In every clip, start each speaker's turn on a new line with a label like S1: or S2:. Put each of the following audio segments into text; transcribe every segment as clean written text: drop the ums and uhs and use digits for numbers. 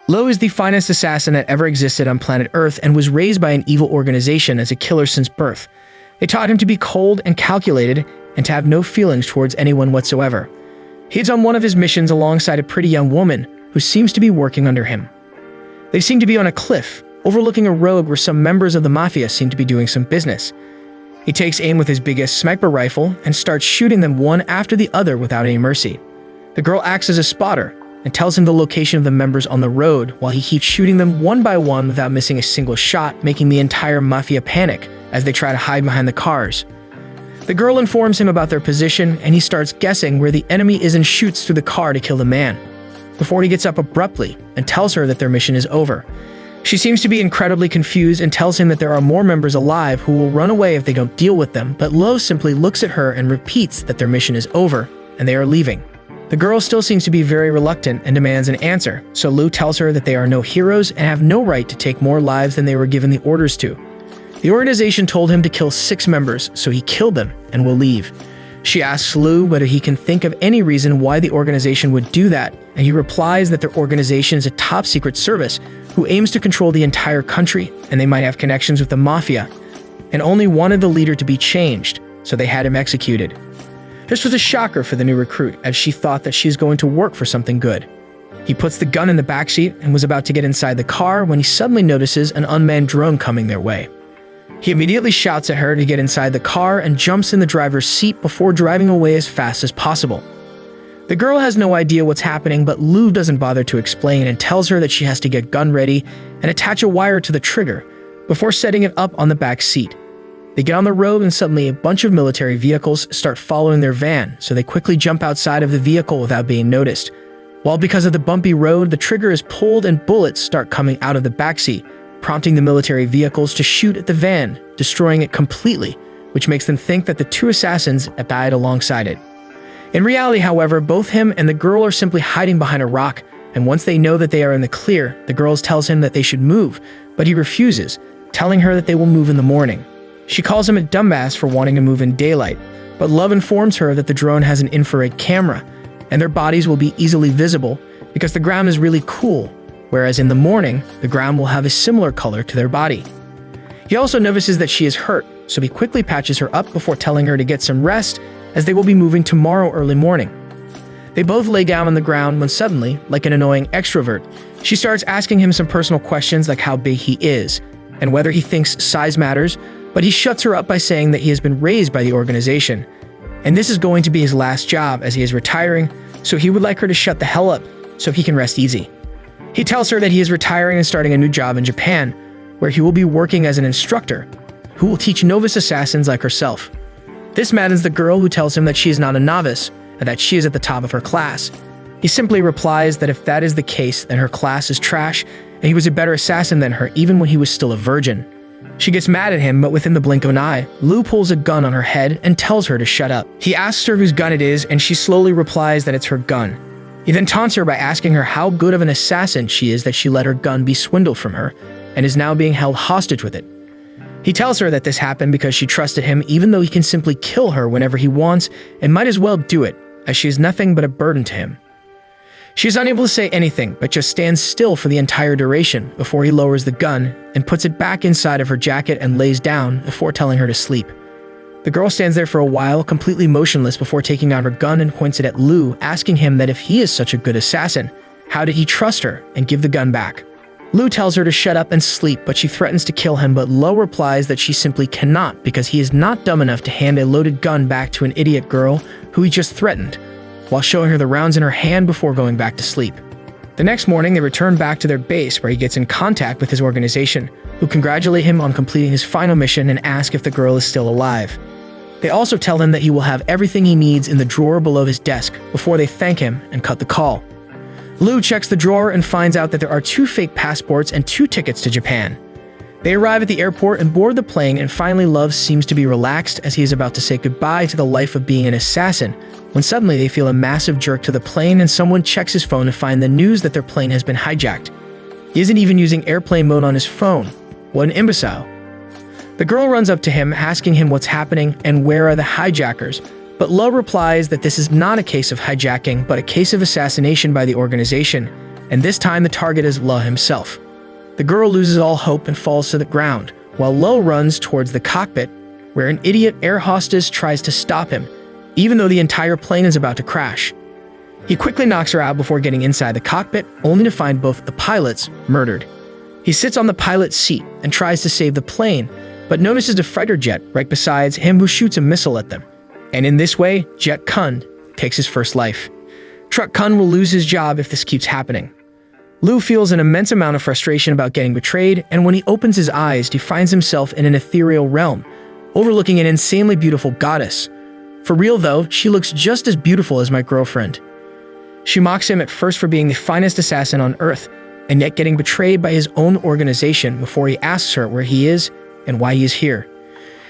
S1: Lugh is the finest assassin that ever existed on planet Earth and was raised by an evil organization as a killer since birth. They taught him to be cold and calculated and to have no feelings towards anyone whatsoever. He's on one of his missions alongside a pretty young woman who seems to be working under him. They seem to be on a cliff, overlooking a road where some members of the mafia seem to be doing some business. He takes aim with his biggest sniper rifle and starts shooting them one after the other without any mercy. The girl acts as a spotter and tells him the location of the members on the road while he keeps shooting them one by one without missing a single shot, making the entire mafia panic as they try to hide behind the cars. The girl informs him about their position and he starts guessing where the enemy is and shoots through the car to kill the man, before he gets up abruptly and tells her that their mission is over. She seems to be incredibly confused and tells him that there are more members alive who will run away if they don't deal with them, but Lugh simply looks at her and repeats that their mission is over and they are leaving. The girl still seems to be very reluctant and demands an answer, so Lugh tells her that they are no heroes and have no right to take more lives than they were given the orders to. The organization told him to kill 6 members, so he killed them and will leave. She asks Lugh whether he can think of any reason why the organization would do that, and he replies that their organization is a top-secret service who aims to control the entire country, and they might have connections with the mafia, and only wanted the leader to be changed, so they had him executed. This was a shocker for the new recruit, as she thought that she's going to work for something good. He puts the gun in the backseat and was about to get inside the car when he suddenly notices an unmanned drone coming their way. He immediately shouts at her to get inside the car and jumps in the driver's seat before driving away as fast as possible. The girl has no idea what's happening, but Lugh doesn't bother to explain and tells her that she has to get gun ready and attach a wire to the trigger before setting it up on the back seat. They get on the road and suddenly a bunch of military vehicles start following their van, so they quickly jump outside of the vehicle without being noticed. While because of the bumpy road, the trigger is pulled and bullets start coming out of the backseat, prompting the military vehicles to shoot at the van, destroying it completely, which makes them think that the 2 assassins died alongside it. In reality, however, both him and the girl are simply hiding behind a rock, and once they know that they are in the clear, the girl tells him that they should move, but he refuses, telling her that they will move in the morning. She calls him a dumbass for wanting to move in daylight, but Lugh informs her that the drone has an infrared camera, and their bodies will be easily visible because the ground is really cool, whereas in the morning, the ground will have a similar color to their body. He also notices that she is hurt, so he quickly patches her up before telling her to get some rest as they will be moving tomorrow early morning. They both lay down on the ground when suddenly, like an annoying extrovert, she starts asking him some personal questions like how big he is and whether he thinks size matters, but he shuts her up by saying that he has been raised by the organization, and this is going to be his last job as he is retiring, so he would like her to shut the hell up so he can rest easy. He tells her that he is retiring and starting a new job in Japan, where he will be working as an instructor who will teach novice assassins like herself. This maddens the girl, who tells him that she is not a novice and that she is at the top of her class. He simply replies that if that is the case, then her class is trash and he was a better assassin than her even when he was still a virgin. She gets mad at him, but within the blink of an eye, Lugh pulls a gun on her head and tells her to shut up. He asks her whose gun it is, and she slowly replies that it's her gun. He then taunts her by asking her how good of an assassin she is that she let her gun be swindled from her and is now being held hostage with it. He tells her that this happened because she trusted him even though he can simply kill her whenever he wants and might as well do it, as she is nothing but a burden to him. She is unable to say anything, but just stands still for the entire duration before he lowers the gun and puts it back inside of her jacket and lays down before telling her to sleep. The girl stands there for a while, completely motionless, before taking out her gun and points it at Lugh, asking him that if he is such a good assassin, how did he trust her and give the gun back? Lugh tells her to shut up and sleep, but she threatens to kill him, but Lugh replies that she simply cannot because he is not dumb enough to hand a loaded gun back to an idiot girl who he just threatened, while showing her the rounds in her hand before going back to sleep. The next morning, they return back to their base where he gets in contact with his organization, who congratulate him on completing his final mission and ask if the girl is still alive. They also tell him that he will have everything he needs in the drawer below his desk before they thank him and cut the call. Lugh checks the drawer and finds out that there are 2 fake passports and 2 tickets to Japan. They arrive at the airport and board the plane, and finally Lugh seems to be relaxed as he is about to say goodbye to the life of being an assassin, when suddenly they feel a massive jerk to the plane and someone checks his phone to find the news that their plane has been hijacked. He isn't even using airplane mode on his phone. What an imbecile. The girl runs up to him, asking him what's happening and where are the hijackers, but Lugh replies that this is not a case of hijacking, but a case of assassination by the organization, and this time the target is Lugh himself. The girl loses all hope and falls to the ground, while Lugh runs towards the cockpit, where an idiot air hostess tries to stop him, even though the entire plane is about to crash. He quickly knocks her out before getting inside the cockpit, only to find both the pilots murdered. He sits on the pilot's seat and tries to save the plane, but notices a fighter jet right beside him who shoots a missile at them. And in this way, Jet Kun takes his first life. Truck Kun will lose his job if this keeps happening. Lugh feels an immense amount of frustration about getting betrayed, and when he opens his eyes, he finds himself in an ethereal realm, overlooking an insanely beautiful goddess. For real though, she looks just as beautiful as my girlfriend. She mocks him at first for being the finest assassin on Earth, and yet getting betrayed by his own organization before he asks her where he is and why he is here.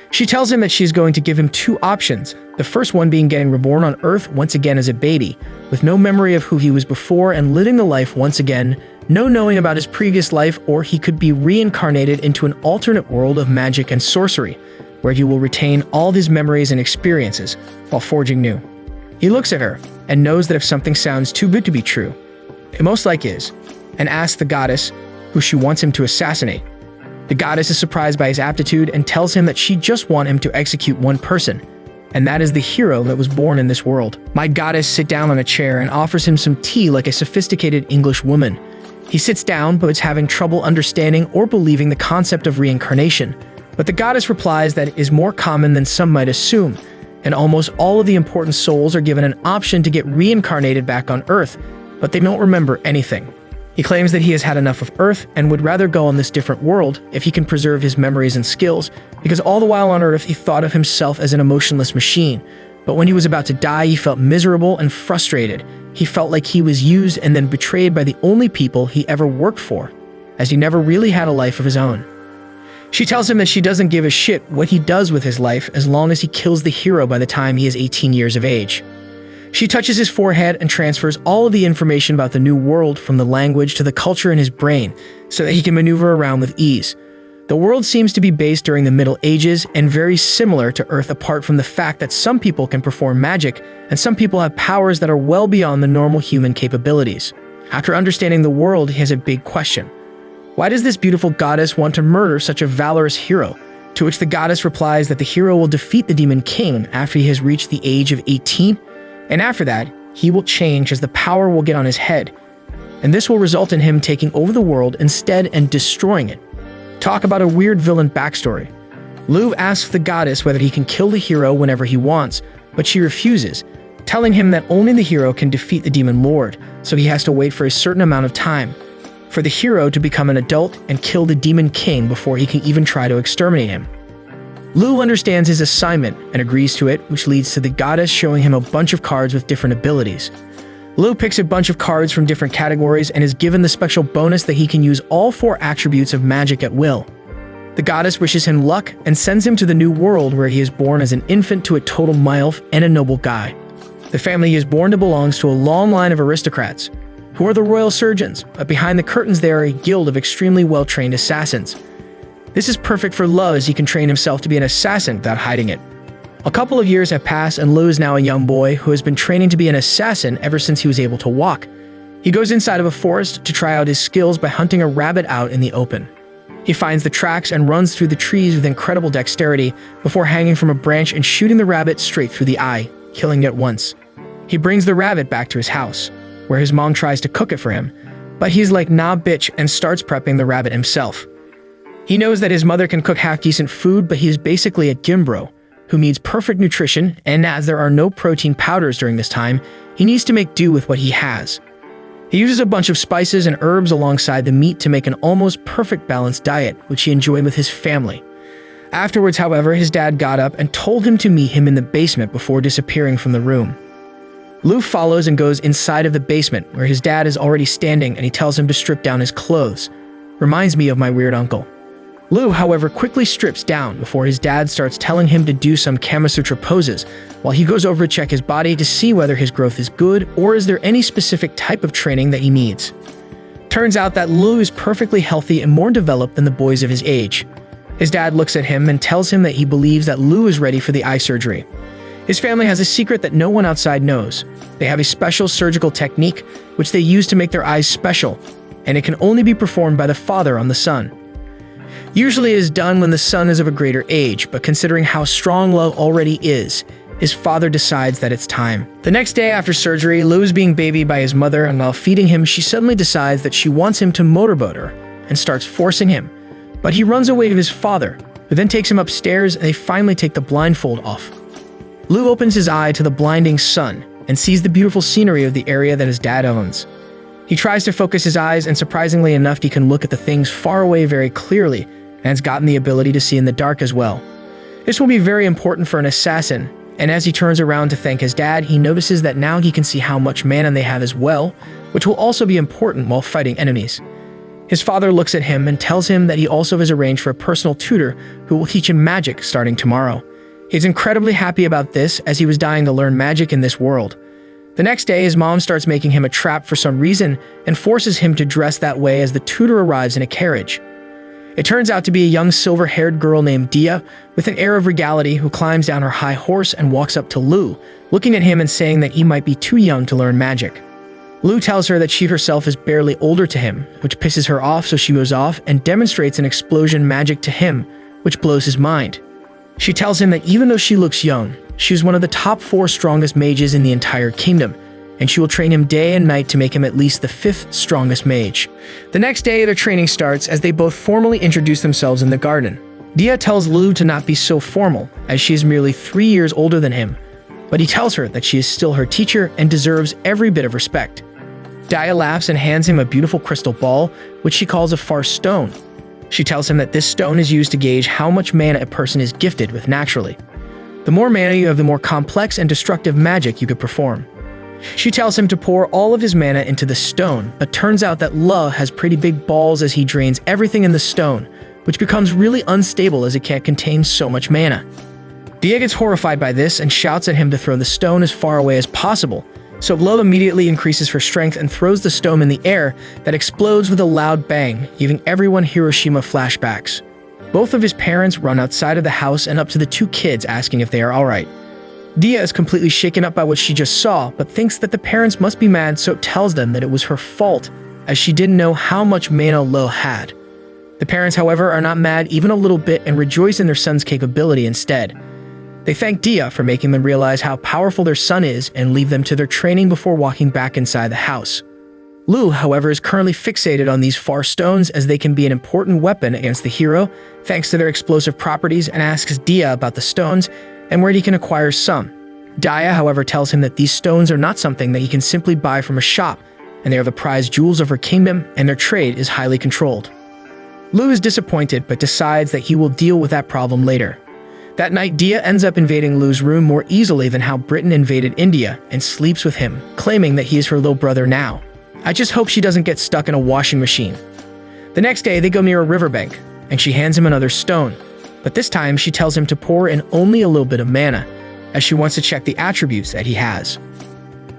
S1: She tells him that she is going to give him two options, the first one being getting reborn on Earth once again as a baby, with no memory of who he was before and living the life once again, no knowing about his previous life, or he could be reincarnated into an alternate world of magic and sorcery, where he will retain all of his memories and experiences while forging new. He looks at her and knows that if something sounds too good to be true, it most likely is, and asks the goddess who she wants him to assassinate. The goddess is surprised by his aptitude and tells him that she just wants him to execute one person, and that is the hero that was born in this world. My goddess sits down on a chair and offers him some tea like a sophisticated English woman. He sits down but is having trouble understanding or believing the concept of reincarnation. But the goddess replies that it is more common than some might assume, and almost all of the important souls are given an option to get reincarnated back on Earth, but they don't remember anything. He claims that he has had enough of Earth and would rather go on this different world if he can preserve his memories and skills, because all the while on Earth he thought of himself as an emotionless machine. But when he was about to die, he felt miserable and frustrated. He felt like he was used and then betrayed by the only people he ever worked for, as he never really had a life of his own. She tells him that she doesn't give a shit what he does with his life as long as he kills the hero by the time he is 18 years of age. She touches his forehead and transfers all of the information about the new world from the language to the culture in his brain so that he can maneuver around with ease. The world seems to be based during the Middle Ages and very similar to Earth, apart from the fact that some people can perform magic and some people have powers that are well beyond the normal human capabilities. After understanding the world, he has a big question. Why does this beautiful goddess want to murder such a valorous hero? To which the goddess replies that the hero will defeat the Demon King after he has reached the age of 18, and after that, he will change as the power will get on his head, and this will result in him taking over the world instead and destroying it. Talk about a weird villain backstory. Lugh asks the goddess whether he can kill the hero whenever he wants, but she refuses, telling him that only the hero can defeat the Demon Lord, so he has to wait for a certain amount of time for the hero to become an adult and kill the Demon King before he can even try to exterminate him. Lugh understands his assignment and agrees to it, which leads to the goddess showing him a bunch of cards with different abilities. Lugh picks a bunch of cards from different categories and is given the special bonus that he can use all 4 attributes of magic at will. The goddess wishes him luck and sends him to the new world where he is born as an infant to a total MILF and a noble guy. The family he is born to belongs to a long line of aristocrats, who are the royal surgeons, but behind the curtains they are a guild of extremely well-trained assassins. This is perfect for Lugh as he can train himself to be an assassin without hiding it. A couple of years have passed and Lugh is now a young boy who has been training to be an assassin ever since he was able to walk. He goes inside of a forest to try out his skills by hunting a rabbit out in the open. He finds the tracks and runs through the trees with incredible dexterity before hanging from a branch and shooting the rabbit straight through the eye, killing it once. He brings the rabbit back to his house, where his mom tries to cook it for him, but he's like, nah bitch, and starts prepping the rabbit himself. He knows that his mother can cook half-decent food, but he is basically a gimbro who needs perfect nutrition, and as there are no protein powders during this time, he needs to make do with what he has. He uses a bunch of spices and herbs alongside the meat to make an almost perfect balanced diet, which he enjoyed with his family. Afterwards, however, his dad got up and told him to meet him in the basement before disappearing from the room. Lugh follows and goes inside of the basement, where his dad is already standing and he tells him to strip down his clothes. Reminds me of my weird uncle. Lugh, however, quickly strips down before his dad starts telling him to do some Kama Sutra poses, while he goes over to check his body to see whether his growth is good or is there any specific type of training that he needs. Turns out that Lugh is perfectly healthy and more developed than the boys of his age. His dad looks at him and tells him that he believes that Lugh is ready for the eye surgery. His family has a secret that no one outside knows, They have a special surgical technique which they use to make their eyes special, and it can only be performed by the father on the son. Usually it is done when the son is of a greater age, but considering how strong Lugh already is, his father decides that it's time. The next day after surgery, Lugh is being babied by his mother, and while feeding him, she suddenly decides that she wants him to motorboat her and starts forcing him. But he runs away to his father, who then takes him upstairs, and they finally take the blindfold off. Lugh opens his eye to the blinding sun and sees the beautiful scenery of the area that his dad owns. He tries to focus his eyes, and surprisingly enough, he can look at the things far away very clearly, and has gotten the ability to see in the dark as well. This will be very important for an assassin, and as he turns around to thank his dad, he notices that now he can see how much mana they have as well, which will also be important while fighting enemies. His father looks at him and tells him that he also has arranged for a personal tutor who will teach him magic starting tomorrow. He's incredibly happy about this, as he was dying to learn magic in this world. The next day, his mom starts making him a trap for some reason and forces him to dress that way as the tutor arrives in a carriage. It turns out to be a young silver-haired girl named Dia with an air of regality who climbs down her high horse and walks up to Lugh, looking at him and saying that he might be too young to learn magic. Lugh tells her that she herself is barely older to him, which pisses her off, so she goes off and demonstrates an explosion magic to him, which blows his mind. She tells him that even though she looks young, she is one of the top 4 strongest mages in the entire kingdom, and she will train him day and night to make him at least the 5th strongest mage. The next day, their training starts as they both formally introduce themselves in the garden. Dia tells Lugh to not be so formal, as she is merely 3 years older than him, but he tells her that she is still her teacher and deserves every bit of respect. Dia laughs and hands him a beautiful crystal ball, which she calls a far stone. She tells him that this stone is used to gauge how much mana a person is gifted with naturally. The more mana you have, the more complex and destructive magic you could perform. She tells him to pour all of his mana into the stone, but turns out that Lugh has pretty big balls as he drains everything in the stone, which becomes really unstable as it can't contain so much mana. Dia gets horrified by this and shouts at him to throw the stone as far away as possible, so Lugh immediately increases her strength and throws the stone in the air that explodes with a loud bang, giving everyone Hiroshima flashbacks. Both of his parents run outside of the house and up to the 2 kids asking if they are alright. Dia is completely shaken up by what she just saw, but thinks that the parents must be mad, so tells them that it was her fault, as she didn't know how much mana Lugh had. The parents, however, are not mad even a little bit and rejoice in their son's capability instead. They thank Dia for making them realize how powerful their son is and leave them to their training before walking back inside the house. Lugh, however, is currently fixated on these far stones as they can be an important weapon against the hero, thanks to their explosive properties, and asks Dia about the stones and where he can acquire some. Dia, however, tells him that these stones are not something that he can simply buy from a shop, and they are the prized jewels of her kingdom, and their trade is highly controlled. Lugh is disappointed, but decides that he will deal with that problem later. That night, Dia ends up invading Lugh's room more easily than how Britain invaded India and sleeps with him, claiming that he is her little brother now. I just hope she doesn't get stuck in a washing machine. The next day, they go near a riverbank, and she hands him another stone, but this time she tells him to pour in only a little bit of mana, as she wants to check the attributes that he has.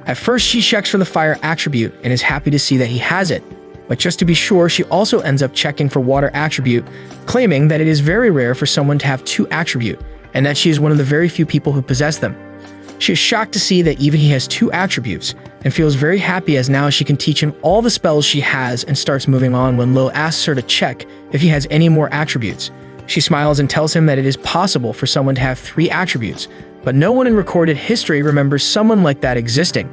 S1: At first, she checks for the fire attribute and is happy to see that he has it, but just to be sure, she also ends up checking for water attribute, claiming that it is very rare for someone to have 2 attribute, and that she is one of the very few people who possess them. She is shocked to see that even he has 2 attributes, and feels very happy as now she can teach him all the spells she has and starts moving on when Lugh asks her to check if he has any more attributes. She smiles and tells him that it is possible for someone to have 3 attributes, but no one in recorded history remembers someone like that existing.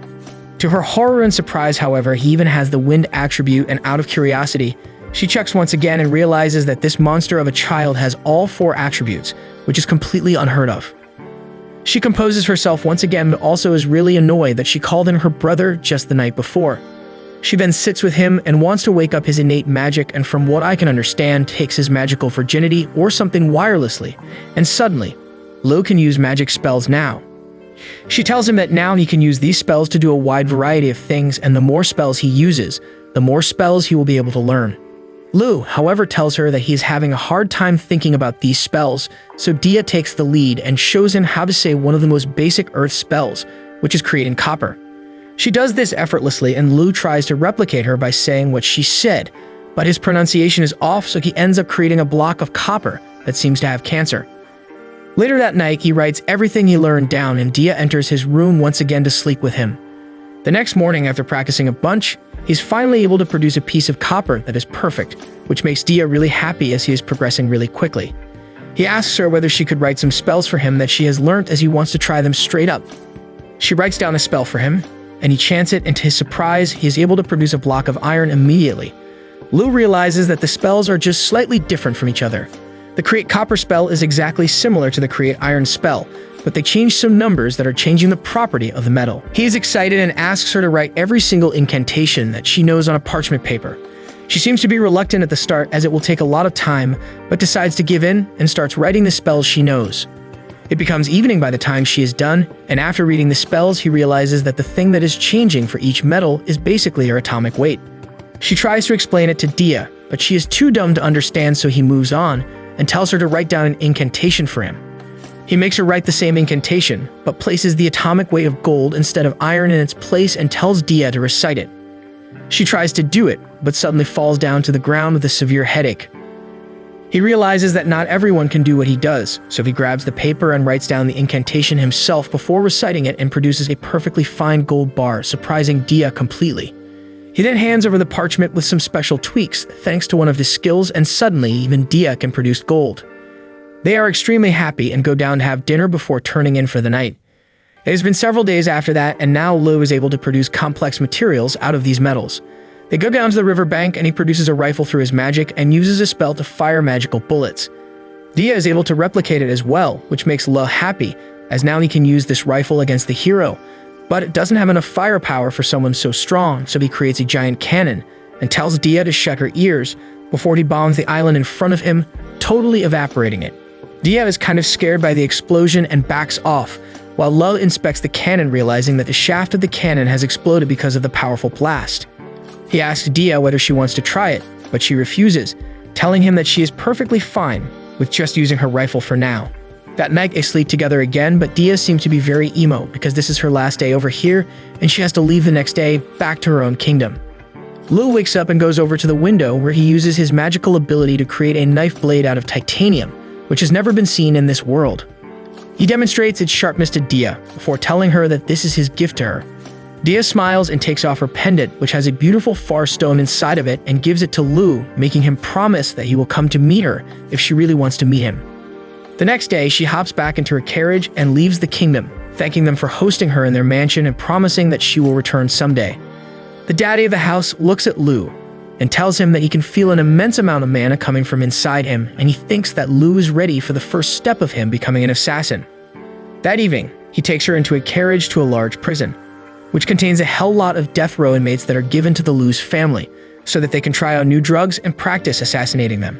S1: To her horror and surprise, however, he even has the wind attribute, and out of curiosity, she checks once again and realizes that this monster of a child has all 4 attributes, which is completely unheard of. She composes herself once again, but also is really annoyed that she called in her brother just the night before. She then sits with him and wants to wake up his innate magic, and from what I can understand, takes his magical virginity or something wirelessly, and suddenly, Lugh can use magic spells now. She tells him that now he can use these spells to do a wide variety of things, and the more spells he uses, the more spells he will be able to learn. Lugh, however, tells her that he is having a hard time thinking about these spells, so Dia takes the lead and shows him how to say one of the most basic earth spells, which is creating copper. She does this effortlessly, and Lugh tries to replicate her by saying what she said, but his pronunciation is off, so he ends up creating a block of copper that seems to have cancer. Later that night, he writes everything he learned down, and Dia enters his room once again to sleep with him. The next morning, after practicing a bunch, he's finally able to produce a piece of copper that is perfect, which makes Dia really happy as he is progressing really quickly. He asks her whether she could write some spells for him that she has learnt as he wants to try them straight up. She writes down a spell for him, and he chants it, and to his surprise, he is able to produce a block of iron immediately. Lugh realizes that the spells are just slightly different from each other. The Create Copper spell is exactly similar to the Create Iron spell, but they change some numbers that are changing the property of the metal. He is excited and asks her to write every single incantation that she knows on a parchment paper. She seems to be reluctant at the start as it will take a lot of time, but decides to give in and starts writing the spells she knows. It becomes evening by the time she is done, and after reading the spells, he realizes that the thing that is changing for each metal is basically her atomic weight. She tries to explain it to Dia, but she is too dumb to understand, so he moves on and tells her to write down an incantation for him. He makes her write the same incantation, but places the atomic weight of gold instead of iron in its place and tells Dia to recite it. She tries to do it, but suddenly falls down to the ground with a severe headache. He realizes that not everyone can do what he does, so he grabs the paper and writes down the incantation himself before reciting it and produces a perfectly fine gold bar, surprising Dia completely. He then hands over the parchment with some special tweaks, thanks to one of his skills, and suddenly even Dia can produce gold. They are extremely happy and go down to have dinner before turning in for the night. It has been several days after that, and now Lugh is able to produce complex materials out of these metals. They go down to the riverbank and he produces a rifle through his magic and uses a spell to fire magical bullets. Dia is able to replicate it as well, which makes Lugh happy, as now he can use this rifle against the hero. But it doesn't have enough firepower for someone so strong, so he creates a giant cannon and tells Dia to shut her ears before he bombs the island in front of him, totally evaporating it. Dia is kind of scared by the explosion and backs off, while Lugh inspects the cannon, realizing that the shaft of the cannon has exploded because of the powerful blast. He asks Dia whether she wants to try it, but she refuses, telling him that she is perfectly fine with just using her rifle for now. That night they sleep together again, but Dia seems to be very emo because this is her last day over here and she has to leave the next day back to her own kingdom. Lugh wakes up and goes over to the window where he uses his magical ability to create a knife blade out of titanium, which has never been seen in this world. He demonstrates its sharpness to Dia before telling her that this is his gift to her. Dia smiles and takes off her pendant, which has a beautiful far stone inside of it, and gives it to Lugh, making him promise that he will come to meet her if she really wants to meet him. The next day, she hops back into her carriage and leaves the kingdom, thanking them for hosting her in their mansion and promising that she will return someday. The daddy of the house looks at Lugh and tells him that he can feel an immense amount of mana coming from inside him, and he thinks that Lugh is ready for the first step of him becoming an assassin. That evening, he takes her into a carriage to a large prison, which contains a hell lot of death row inmates that are given to the Lugh's family, so that they can try out new drugs and practice assassinating them.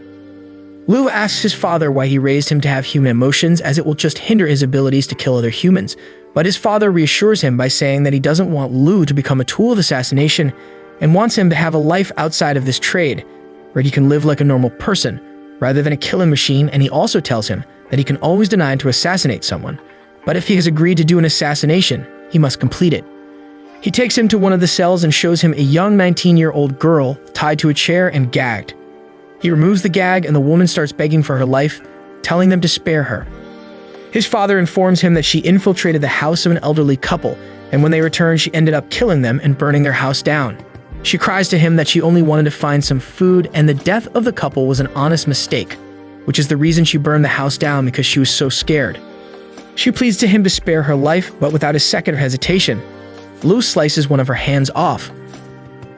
S1: Lugh asks his father why he raised him to have human emotions, as it will just hinder his abilities to kill other humans, but his father reassures him by saying that he doesn't want Lugh to become a tool of assassination and wants him to have a life outside of this trade, where he can live like a normal person, rather than a killing machine, and he also tells him that he can always deny to assassinate someone, but if he has agreed to do an assassination, he must complete it. He takes him to one of the cells and shows him a young 19-year-old girl tied to a chair and gagged. He removes the gag and the woman starts begging for her life, telling them to spare her. His father informs him that she infiltrated the house of an elderly couple, and when they returned, she ended up killing them and burning their house down. She cries to him that she only wanted to find some food, and the death of the couple was an honest mistake, which is the reason she burned the house down, because she was so scared. She pleads to him to spare her life, but without a second of hesitation, Lugh slices one of her hands off.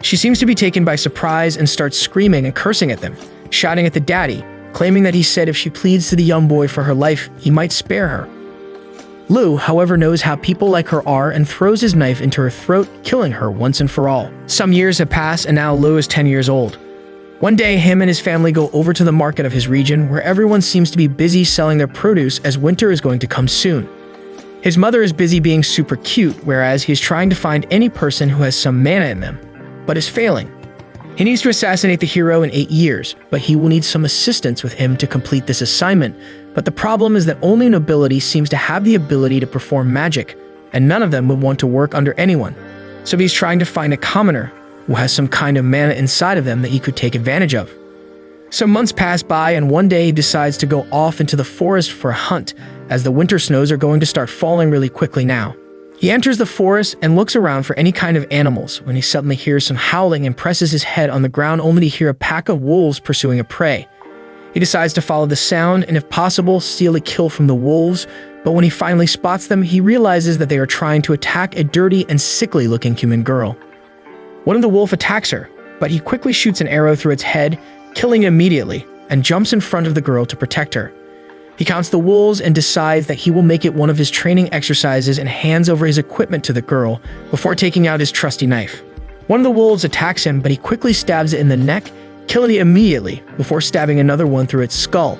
S1: She seems to be taken by surprise and starts screaming and cursing at them, shouting at the daddy, claiming that he said if she pleads to the young boy for her life, he might spare her. Lugh, however, knows how people like her are and throws his knife into her throat, killing her once and for all. Some years have passed and now Lugh is 10 years old. One day, him and his family go over to the market of his region, where everyone seems to be busy selling their produce as winter is going to come soon. His mother is busy being super cute, whereas he is trying to find any person who has some mana in them, but is failing. He needs to assassinate the hero in 8 years, but he will need some assistance with him to complete this assignment. But the problem is that only nobility seems to have the ability to perform magic, and none of them would want to work under anyone. So he's trying to find a commoner who has some kind of mana inside of them that he could take advantage of. Some months pass by, and one day he decides to go off into the forest for a hunt, as the winter snows are going to start falling really quickly now. He enters the forest and looks around for any kind of animals when he suddenly hears some howling and presses his head on the ground only to hear a pack of wolves pursuing a prey. He decides to follow the sound and, if possible, steal a kill from the wolves, but when he finally spots them, he realizes that they are trying to attack a dirty and sickly-looking human girl. One of the wolves attacks her, but he quickly shoots an arrow through its head, killing it immediately, and jumps in front of the girl to protect her. He counts the wolves and decides that he will make it one of his training exercises and hands over his equipment to the girl before taking out his trusty knife. One of the wolves attacks him, but he quickly stabs it in the neck, killing it immediately before stabbing another one through its skull.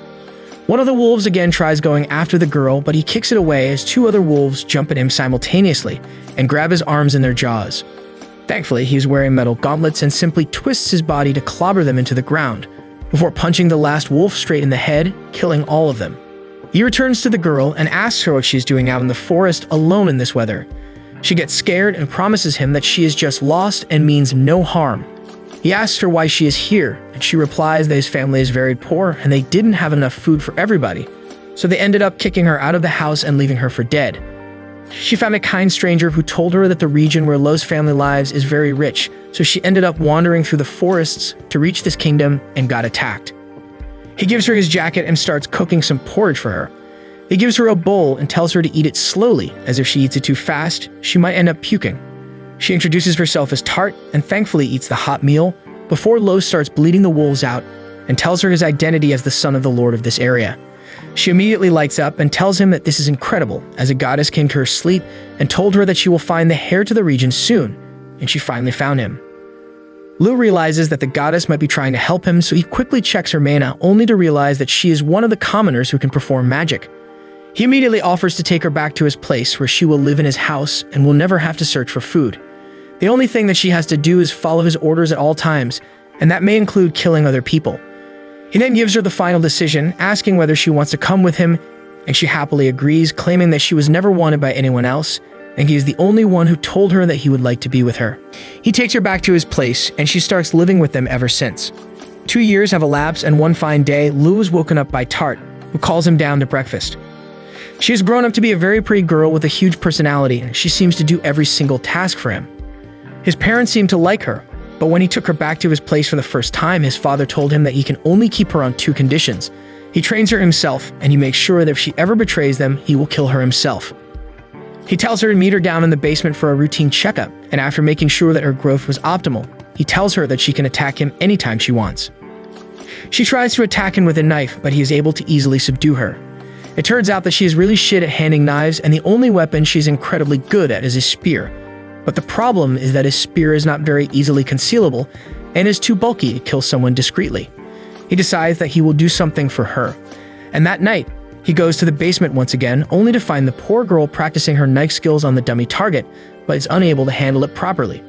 S1: One of the wolves again tries going after the girl, but he kicks it away as two other wolves jump at him simultaneously and grab his arms in their jaws. Thankfully, he's wearing metal gauntlets and simply twists his body to clobber them into the ground, before punching the last wolf straight in the head, killing all of them. He returns to the girl and asks her what she's doing out in the forest alone in this weather. She gets scared and promises him that she is just lost and means no harm. He asks her why she is here, and she replies that his family is very poor and they didn't have enough food for everybody, so they ended up kicking her out of the house and leaving her for dead. She found a kind stranger who told her that the region where Lugh's family lives is very rich, so she ended up wandering through the forests to reach this kingdom and got attacked. He gives her his jacket and starts cooking some porridge for her. He gives her a bowl and tells her to eat it slowly, as if she eats it too fast, she might end up puking. She introduces herself as Tart and thankfully eats the hot meal before Lugh starts bleeding the wolves out and tells her his identity as the son of the lord of this area. She immediately lights up and tells him that this is incredible, as a goddess came to her sleep and told her that she will find the heir to the region soon, and she finally found him. Lugh realizes that the goddess might be trying to help him, so he quickly checks her mana, only to realize that she is one of the commoners who can perform magic. He immediately offers to take her back to his place where she will live in his house and will never have to search for food. The only thing that she has to do is follow his orders at all times, and that may include killing other people. He then gives her the final decision, asking whether she wants to come with him, and she happily agrees, claiming that she was never wanted by anyone else, and he is the only one who told her that he would like to be with her. He takes her back to his place, and she starts living with them ever since. 2 years have elapsed, and one fine day, Lugh is woken up by Tart, who calls him down to breakfast. She has grown up to be a very pretty girl with a huge personality, and she seems to do every single task for him. His parents seem to like her, but when he took her back to his place for the first time, his father told him that he can only keep her on 2 conditions. He trains her himself, and he makes sure that if she ever betrays them, he will kill her himself. He tells her to meet her down in the basement for a routine checkup, and after making sure that her growth was optimal, he tells her that she can attack him anytime she wants. She tries to attack him with a knife, but he is able to easily subdue her. It turns out that she is really shit at handling knives, and the only weapon she's incredibly good at is his spear. But the problem is that his spear is not very easily concealable and is too bulky to kill someone discreetly. He decides that he will do something for her, and that night, he goes to the basement once again, only to find the poor girl practicing her knife skills on the dummy target, but is unable to handle it properly.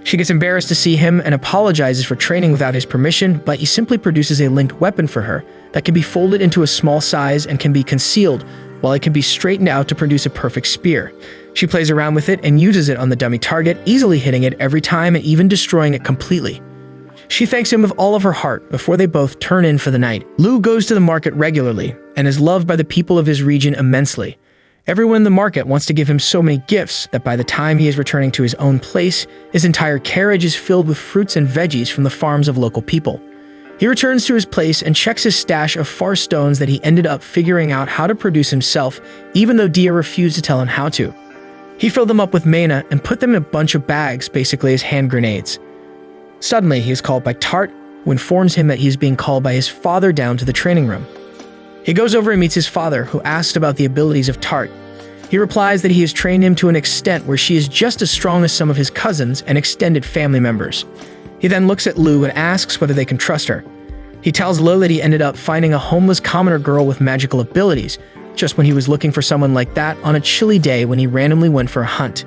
S1: She gets embarrassed to see him and apologizes for training without his permission, but he simply produces a linked weapon for her that can be folded into a small size and can be concealed, while it can be straightened out to produce a perfect spear. She plays around with it and uses it on the dummy target, easily hitting it every time and even destroying it completely. She thanks him with all of her heart before they both turn in for the night. Lugh goes to the market regularly and is loved by the people of his region immensely. Everyone in the market wants to give him so many gifts that by the time he is returning to his own place, his entire carriage is filled with fruits and veggies from the farms of local people. He returns to his place and checks his stash of far stones that he ended up figuring out how to produce himself, even though Dia refused to tell him how to. He filled them up with mana and put them in a bunch of bags, basically as hand grenades. Suddenly, he is called by Tart, who informs him that he is being called by his father down to the training room. He goes over and meets his father, who asks about the abilities of Tart. He replies that he has trained him to an extent where she is just as strong as some of his cousins and extended family members. He then looks at Lugh and asks whether they can trust her. He tells Lugh that he ended up finding a homeless commoner girl with magical abilities, just when he was looking for someone like that on a chilly day when he randomly went for a hunt.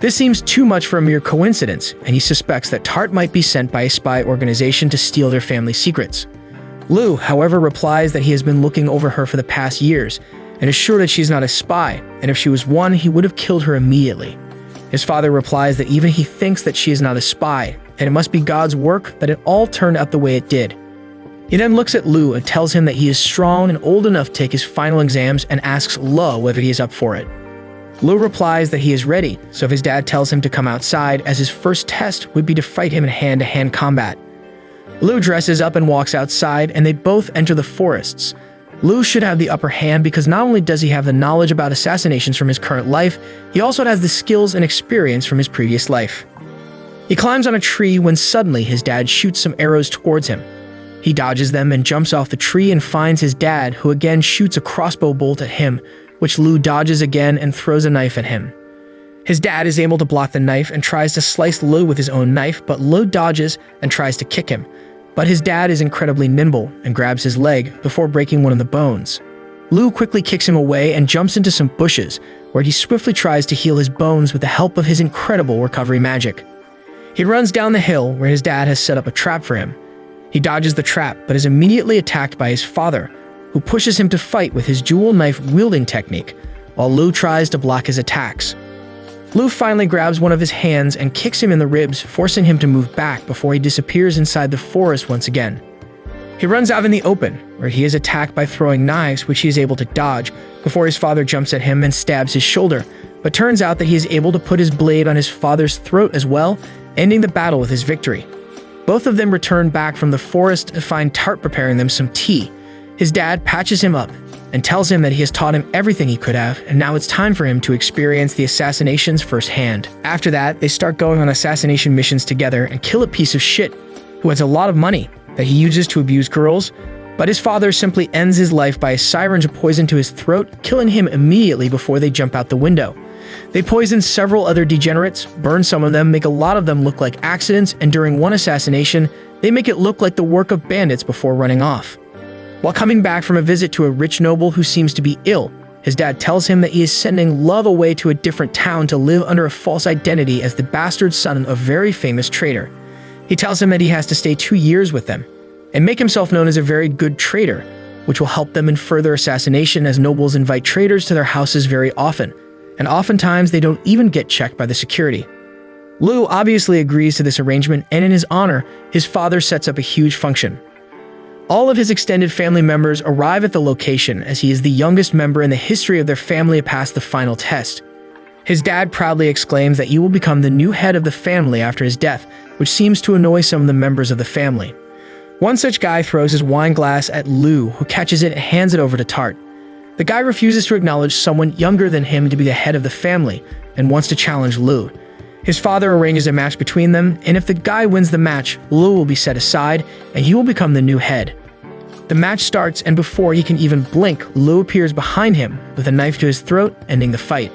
S1: This seems too much for a mere coincidence, and he suspects that Tart might be sent by a spy organization to steal their family secrets. Lugh, however, replies that he has been looking over her for the past years, and is sure that she's not a spy, and if she was one, he would have killed her immediately. His father replies that even he thinks that she is not a spy, and it must be God's work that it all turned out the way it did. He then looks at Lugh and tells him that he is strong and old enough to take his final exams and asks Lugh whether he is up for it. Lugh replies that he is ready, so if his dad tells him to come outside, as his first test would be to fight him in hand-to-hand combat. Lugh dresses up and walks outside, and they both enter the forests. Lugh should have the upper hand because not only does he have the knowledge about assassinations from his current life, he also has the skills and experience from his previous life. He climbs on a tree when suddenly his dad shoots some arrows towards him. He dodges them and jumps off the tree and finds his dad, who again shoots a crossbow bolt at him, which Lugh dodges again and throws a knife at him. His dad is able to block the knife and tries to slice Lugh with his own knife, but Lugh dodges and tries to kick him. But his dad is incredibly nimble and grabs his leg before breaking one of the bones. Lugh quickly kicks him away and jumps into some bushes, where he swiftly tries to heal his bones with the help of his incredible recovery magic. He runs down the hill where his dad has set up a trap for him. He dodges the trap, but is immediately attacked by his father, who pushes him to fight with his dual knife wielding technique, while Lugh tries to block his attacks. Lugh finally grabs one of his hands and kicks him in the ribs, forcing him to move back before he disappears inside the forest once again. He runs out in the open, where he is attacked by throwing knives, which he is able to dodge, before his father jumps at him and stabs his shoulder, but turns out that he is able to put his blade on his father's throat as well, ending the battle with his victory. Both of them return back from the forest to find Tart preparing them some tea. His dad patches him up and tells him that he has taught him everything he could have, and now it's time for him to experience the assassinations firsthand. After that, they start going on assassination missions together and kill a piece of shit who has a lot of money that he uses to abuse girls, but his father simply ends his life by a syringe poison to his throat, killing him immediately before they jump out the window. They poison several other degenerates, burn some of them, make a lot of them look like accidents, and during one assassination, they make it look like the work of bandits before running off. While coming back from a visit to a rich noble who seems to be ill, his dad tells him that he is sending Lugh away to a different town to live under a false identity as the bastard son of a very famous trader. He tells him that he has to stay 2 years with them and make himself known as a very good trader, which will help them in further assassination, as nobles invite traders to their houses very often, and oftentimes they don't even get checked by the security. Lugh obviously agrees to this arrangement, and in his honor, his father sets up a huge function. All of his extended family members arrive at the location, as he is the youngest member in the history of their family to pass the final test. His dad proudly exclaims that he will become the new head of the family after his death, which seems to annoy some of the members of the family. One such guy throws his wine glass at Lugh, who catches it and hands it over to Tart. The guy refuses to acknowledge someone younger than him to be the head of the family and wants to challenge Lugh. His father arranges a match between them, and if the guy wins the match, Lugh will be set aside and he will become the new head. The match starts, and before he can even blink, Lugh appears behind him with a knife to his throat, ending the fight.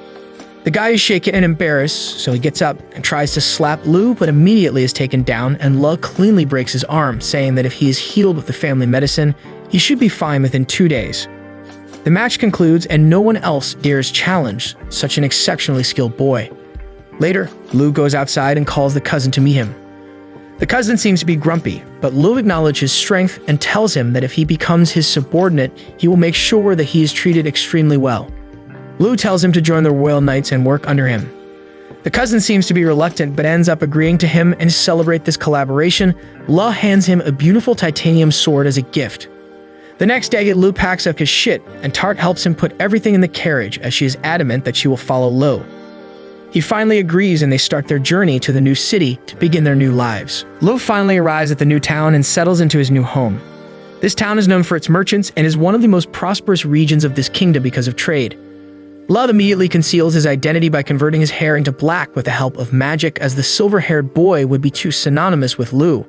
S1: The guy is shaken and embarrassed, so he gets up and tries to slap Lugh, but immediately is taken down, and Lugh cleanly breaks his arm, saying that if he is healed with the family medicine, he should be fine within 2 days. The match concludes, and no one else dares challenge such an exceptionally skilled boy. Later, Lugh goes outside and calls the cousin to meet him. The cousin seems to be grumpy, but Lugh acknowledges his strength and tells him that if he becomes his subordinate, he will make sure that he is treated extremely well. Lugh tells him to join the Royal Knights and work under him. The cousin seems to be reluctant, but ends up agreeing to him, and to celebrate this collaboration, Lugh hands him a beautiful titanium sword as a gift. The next day, Lugh packs up his shit, and Tart helps him put everything in the carriage, as she is adamant that she will follow Lugh. He finally agrees, and they start their journey to the new city to begin their new lives. Lugh finally arrives at the new town and settles into his new home. This town is known for its merchants and is one of the most prosperous regions of this kingdom because of trade. Lugh immediately conceals his identity by converting his hair into black with the help of magic, as the silver-haired boy would be too synonymous with Lugh.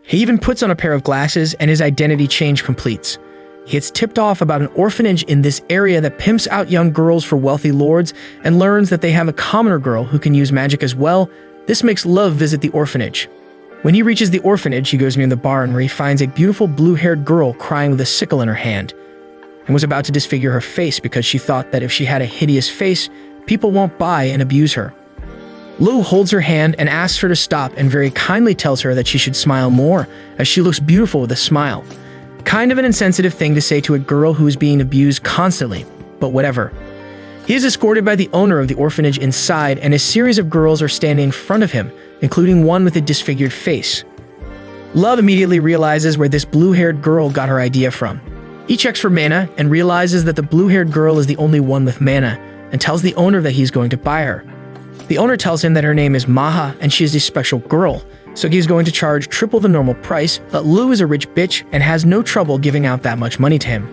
S1: He even puts on a pair of glasses, and his identity change completes. He gets tipped off about an orphanage in this area that pimps out young girls for wealthy lords, and learns that they have a commoner girl who can use magic as well. This makes Lugh visit the orphanage. When he reaches the orphanage, he goes near the barn, where he finds a beautiful blue-haired girl crying with a sickle in her hand, and was about to disfigure her face because she thought that if she had a hideous face, people won't buy and abuse her. Lugh holds her hand and asks her to stop, and very kindly tells her that she should smile more, as she looks beautiful with a smile. Kind of an insensitive thing to say to a girl who is being abused constantly, but whatever. He is escorted by the owner of the orphanage inside, and a series of girls are standing in front of him, including one with a disfigured face. Lugh immediately realizes where this blue-haired girl got her idea from. He checks for mana and realizes that the blue-haired girl is the only one with mana, and tells the owner that he's going to buy her. The owner tells him that her name is Maha and she is a special girl, so he's going to charge triple the normal price, but Lugh is a rich bitch and has no trouble giving out that much money to him.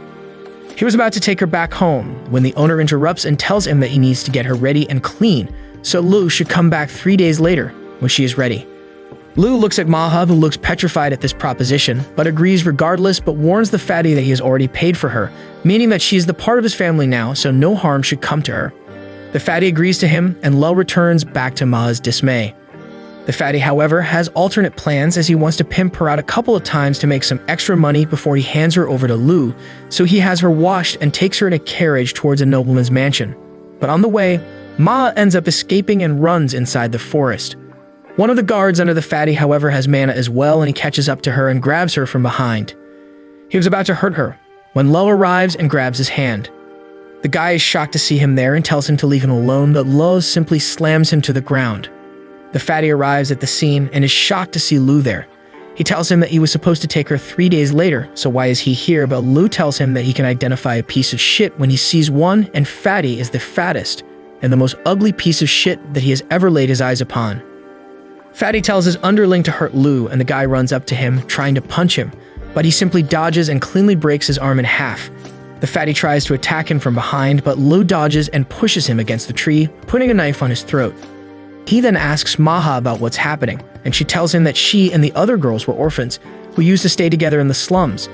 S1: He was about to take her back home when the owner interrupts and tells him that he needs to get her ready and clean, so Lugh should come back 3 days later when she is ready. Lugh looks at Maha, who looks petrified at this proposition, but agrees regardless, but warns the fatty that he has already paid for her, meaning that she is the part of his family now, so no harm should come to her. The fatty agrees to him, and Lugh returns back to Maha's dismay. The fatty, however, has alternate plans as he wants to pimp her out a couple of times to make some extra money before he hands her over to Lugh, so he has her washed and takes her in a carriage towards a nobleman's mansion. But on the way, Maha ends up escaping and runs inside the forest. One of the guards under the fatty, however, has mana as well, and he catches up to her and grabs her from behind. He was about to hurt her when Lugh arrives and grabs his hand. The guy is shocked to see him there and tells him to leave him alone, but Lugh simply slams him to the ground. The fatty arrives at the scene and is shocked to see Lugh there. He tells him that he was supposed to take her 3 days later, so why is he here? But Lugh tells him that he can identify a piece of shit when he sees one, and fatty is the fattest and the most ugly piece of shit that he has ever laid his eyes upon. Fatty tells his underling to hurt Lugh, and the guy runs up to him, trying to punch him, but he simply dodges and cleanly breaks his arm in half. The fatty tries to attack him from behind, but Lugh dodges and pushes him against the tree, putting a knife on his throat. He then asks Maha about what's happening, and she tells him that she and the other girls were orphans who used to stay together in the slums.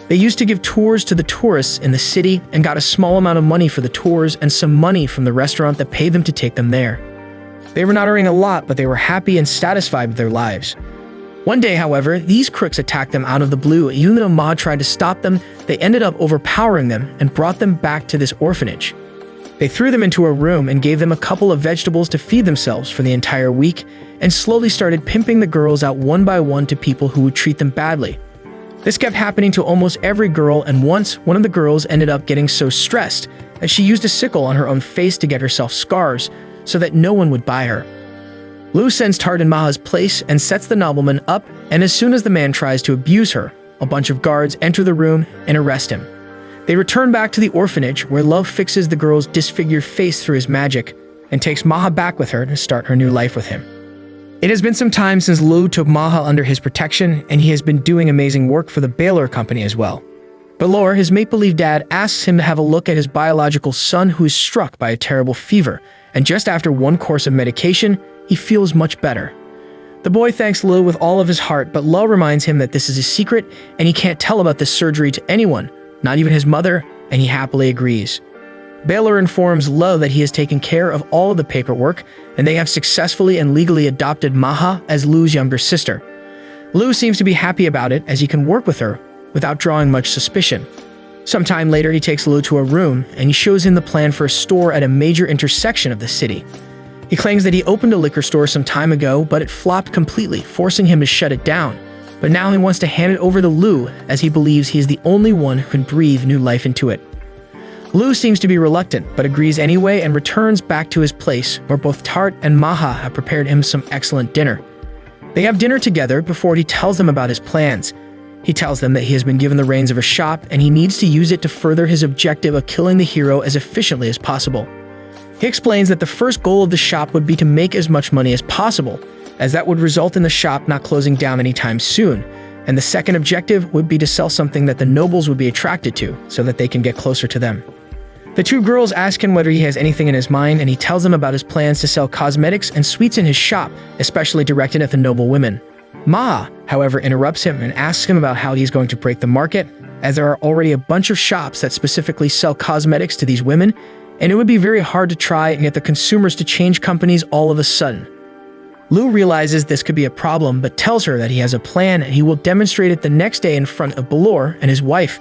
S1: They used to give tours to the tourists in the city and got a small amount of money for the tours and some money from the restaurant that paid them to take them there. They were not earning a lot, but they were happy and satisfied with their lives. One day, however, these crooks attacked them out of the blue. Even though Ma tried to stop them, they ended up overpowering them and brought them back to this orphanage. They threw them into a room and gave them a couple of vegetables to feed themselves for the entire week, and slowly started pimping the girls out one by one to people who would treat them badly. This kept happening to almost every girl, and once, one of the girls ended up getting so stressed that she used a sickle on her own face to get herself scars so that no one would buy her. Lugh sends Tart in Maha's place and sets the nobleman up, and as soon as the man tries to abuse her, a bunch of guards enter the room and arrest him. They return back to the orphanage, where Lugh fixes the girl's disfigured face through his magic and takes Maha back with her to start her new life with him. It has been some time since Lugh took Maha under his protection, and he has been doing amazing work for the Baylor Company as well. Balor, his make-believe dad, asks him to have a look at his biological son, who is struck by a terrible fever, and just after one course of medication, he feels much better. The boy thanks Lugh with all of his heart, but Lugh reminds him that this is a secret and he can't tell about this surgery to anyone, not even his mother, and he happily agrees. Baylor informs Lugh that he has taken care of all of the paperwork, and they have successfully and legally adopted Maha as Lugh's younger sister. Lugh seems to be happy about it, as he can work with her without drawing much suspicion. Sometime later, he takes Lugh to a room, and he shows him the plan for a store at a major intersection of the city. He claims that he opened a liquor store some time ago, but it flopped completely, forcing him to shut it down. But now he wants to hand it over to Lugh, as he believes he is the only one who can breathe new life into it. Lugh seems to be reluctant, but agrees anyway and returns back to his place, where both Tart and Maha have prepared him some excellent dinner. They have dinner together before he tells them about his plans. He tells them that he has been given the reins of a shop and he needs to use it to further his objective of killing the hero as efficiently as possible. He explains that the first goal of the shop would be to make as much money as possible, as that would result in the shop not closing down anytime soon, and the second objective would be to sell something that the nobles would be attracted to, so that they can get closer to them. The two girls ask him whether he has anything in his mind, and he tells them about his plans to sell cosmetics and sweets in his shop, especially directed at the noble women. Ma, however, interrupts him and asks him about how he's going to break the market, as there are already a bunch of shops that specifically sell cosmetics to these women, and it would be very hard to try and get the consumers to change companies all of a sudden. Lugh realizes this could be a problem, but tells her that he has a plan and he will demonstrate it the next day in front of Balor and his wife.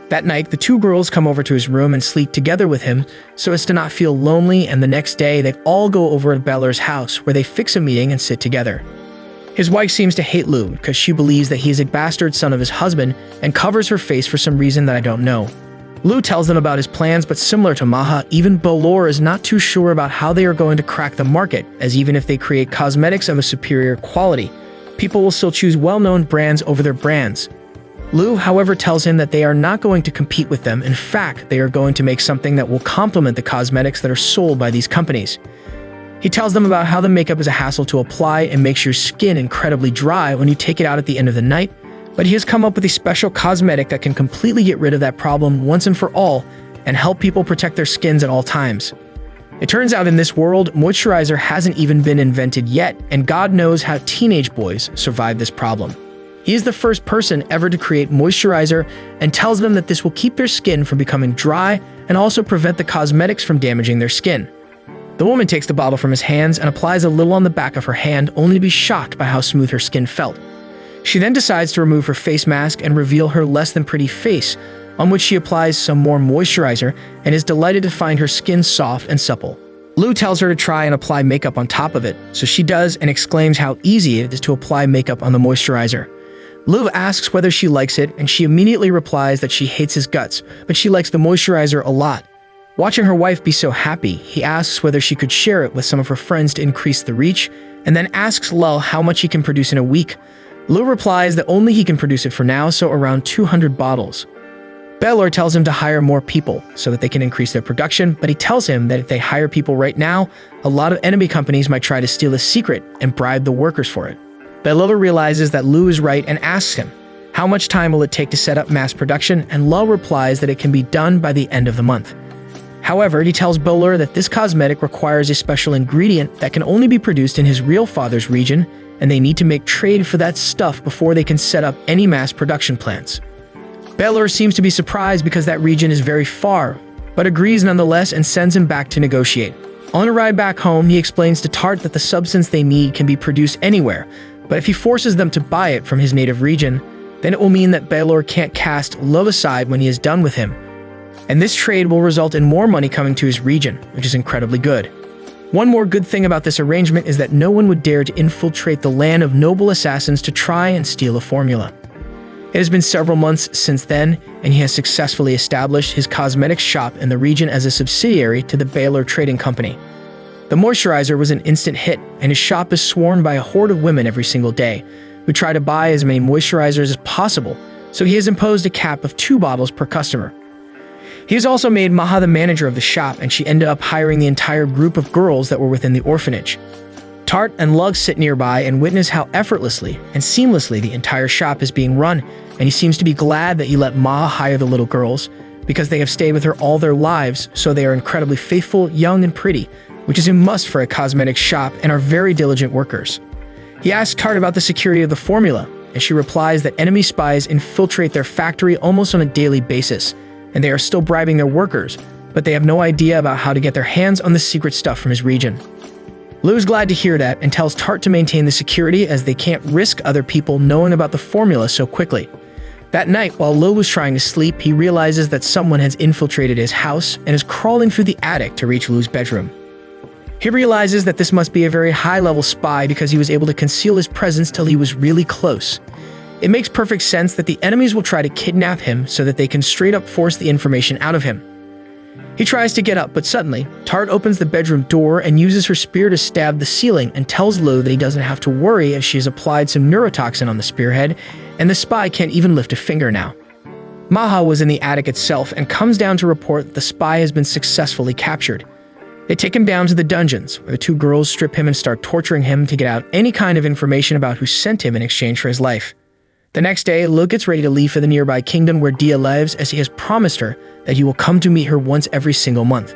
S1: That night, the two girls come over to his room and sleep together with him so as to not feel lonely, and the next day they all go over to Balor's house, where they fix a meeting and sit together. His wife seems to hate Lugh because she believes that he is a bastard son of his husband and covers her face for some reason that I don't know. Lugh tells them about his plans, but similar to Maha, even Balor is not too sure about how they are going to crack the market, as even if they create cosmetics of a superior quality, people will still choose well-known brands over their brands. Lugh, however, tells him that they are not going to compete with them. In fact, they are going to make something that will complement the cosmetics that are sold by these companies. He tells them about how the makeup is a hassle to apply and makes your skin incredibly dry when you take it out at the end of the night, but he has come up with a special cosmetic that can completely get rid of that problem once and for all and help people protect their skins at all times. It turns out in this world, moisturizer hasn't even been invented yet, and God knows how teenage boys survive this problem. He is the first person ever to create moisturizer and tells them that this will keep their skin from becoming dry and also prevent the cosmetics from damaging their skin. The woman takes the bottle from his hands and applies a little on the back of her hand, only to be shocked by how smooth her skin felt. She then decides to remove her face mask and reveal her less than pretty face, on which she applies some more moisturizer and is delighted to find her skin soft and supple. Lugh tells her to try and apply makeup on top of it, so she does and exclaims how easy it is to apply makeup on the moisturizer. Lugh asks whether she likes it, and she immediately replies that she hates his guts, but she likes the moisturizer a lot. Watching her wife be so happy, he asks whether she could share it with some of her friends to increase the reach, and then asks Lugh how much he can produce in a week. Lugh replies that only he can produce it for now, so around 200 bottles. Balor tells him to hire more people so that they can increase their production, but he tells him that if they hire people right now, a lot of enemy companies might try to steal his secret and bribe the workers for it. Balor realizes that Lugh is right and asks him, how much time will it take to set up mass production, and Lugh replies that it can be done by the end of the month. However, he tells Balor that this cosmetic requires a special ingredient that can only be produced in his real father's region, and they need to make trade for that stuff before they can set up any mass production plants. Balor seems to be surprised because that region is very far, but agrees nonetheless and sends him back to negotiate. On a ride back home, he explains to Tart that the substance they need can be produced anywhere, but if he forces them to buy it from his native region, then it will mean that Balor can't cast Lugh aside when he is done with him. And this trade will result in more money coming to his region, which is incredibly good. One more good thing about this arrangement is that no one would dare to infiltrate the land of noble assassins to try and steal a formula. It has been several months since then, and he has successfully established his cosmetics shop in the region as a subsidiary to the Balor Trading Company. The moisturizer was an instant hit, and his shop is swarmed by a horde of women every single day, who try to buy as many moisturizers as possible, so he has imposed a cap of 2 bottles per customer. He has also made Maha the manager of the shop, and she ended up hiring the entire group of girls that were within the orphanage. Tart and Lugh sit nearby and witness how effortlessly and seamlessly the entire shop is being run, and he seems to be glad that he let Maha hire the little girls, because they have stayed with her all their lives, so they are incredibly faithful, young, and pretty, which is a must for a cosmetics shop, and are very diligent workers. He asks Tart about the security of the formula, and she replies that enemy spies infiltrate their factory almost on a daily basis, and they are still bribing their workers, but they have no idea about how to get their hands on the secret stuff from his region. Lugh is glad to hear that and tells Tart to maintain the security as they can't risk other people knowing about the formula so quickly. That night, while Lugh was trying to sleep, he realizes that someone has infiltrated his house and is crawling through the attic to reach Lugh's bedroom. He realizes that this must be a very high-level spy because he was able to conceal his presence till he was really close. It makes perfect sense that the enemies will try to kidnap him so that they can straight up force the information out of him. He tries to get up, but suddenly, Tart opens the bedroom door and uses her spear to stab the ceiling and tells Lugh that he doesn't have to worry as she has applied some neurotoxin on the spearhead, and the spy can't even lift a finger now. Maha was in the attic itself and comes down to report that the spy has been successfully captured. They take him down to the dungeons, where the 2 girls strip him and start torturing him to get out any kind of information about who sent him in exchange for his life. The next day, Lugh gets ready to leave for the nearby kingdom where Dia lives, as he has promised her that he will come to meet her once every single month.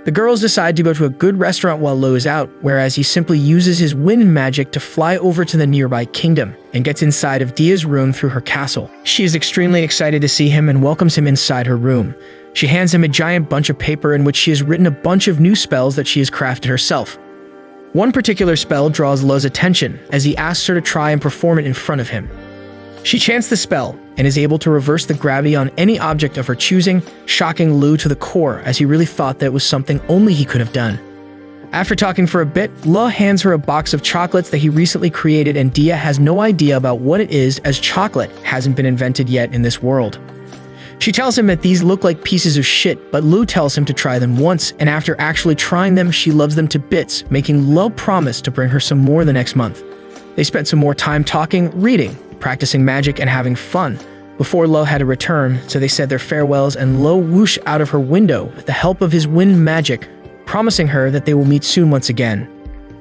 S1: The girls decide to go to a good restaurant while Lugh is out, whereas he simply uses his wind magic to fly over to the nearby kingdom and gets inside of Dia's room through her castle. She is extremely excited to see him and welcomes him inside her room. She hands him a giant bunch of paper in which she has written a bunch of new spells that she has crafted herself. One particular spell draws Lugh's attention as he asks her to try and perform it in front of him. She chants the spell and is able to reverse the gravity on any object of her choosing, shocking Lugh to the core as he really thought that it was something only he could have done. After talking for a bit, Lugh hands her a box of chocolates that he recently created, and Dia has no idea about what it is as chocolate hasn't been invented yet in this world. She tells him that these look like pieces of shit, but Lugh tells him to try them once, and after actually trying them, she loves them to bits, making Lugh promise to bring her some more the next month. They spent some more time talking, reading, practicing magic, and having fun, before Lugh had to return, so they said their farewells and Lugh whooshed out of her window with the help of his wind magic, promising her that they will meet soon once again.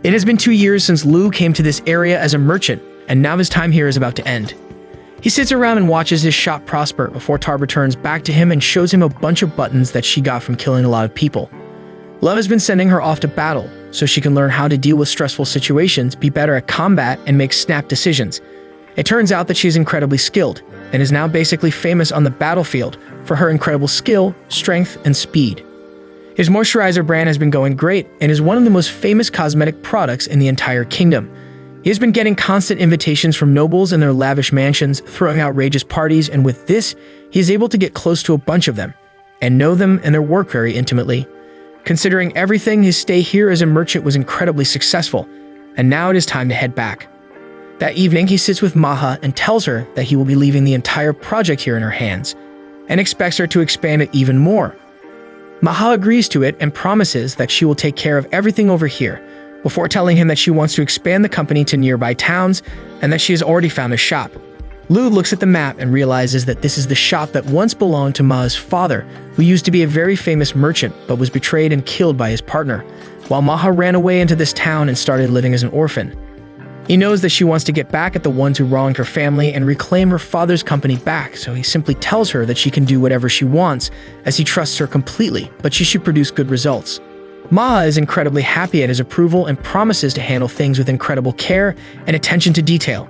S1: It has been 2 years since Lugh came to this area as a merchant, and now his time here is about to end. He sits around and watches his shop prosper before Tart returns back to him and shows him a bunch of buttons that she got from killing a lot of people. Lugh has been sending her off to battle, so she can learn how to deal with stressful situations, be better at combat, and make snap decisions. It turns out that she is incredibly skilled, and is now basically famous on the battlefield for her incredible skill, strength, and speed. His moisturizer brand has been going great and is one of the most famous cosmetic products in the entire kingdom. He has been getting constant invitations from nobles in their lavish mansions, throwing outrageous parties, and with this, he is able to get close to a bunch of them, and know them and their work very intimately. Considering everything, his stay here as a merchant was incredibly successful, and now it is time to head back. That evening, he sits with Maha and tells her that he will be leaving the entire project here in her hands, and expects her to expand it even more. Maha agrees to it and promises that she will take care of everything over here, before telling him that she wants to expand the company to nearby towns and that she has already found a shop. Lugh looks at the map and realizes that this is the shop that once belonged to Maha's father, who used to be a very famous merchant but was betrayed and killed by his partner, while Maha ran away into this town and started living as an orphan. He knows that she wants to get back at the ones who wronged her family and reclaim her father's company back, so he simply tells her that she can do whatever she wants, as he trusts her completely, but she should produce good results. Maha is incredibly happy at his approval and promises to handle things with incredible care and attention to detail.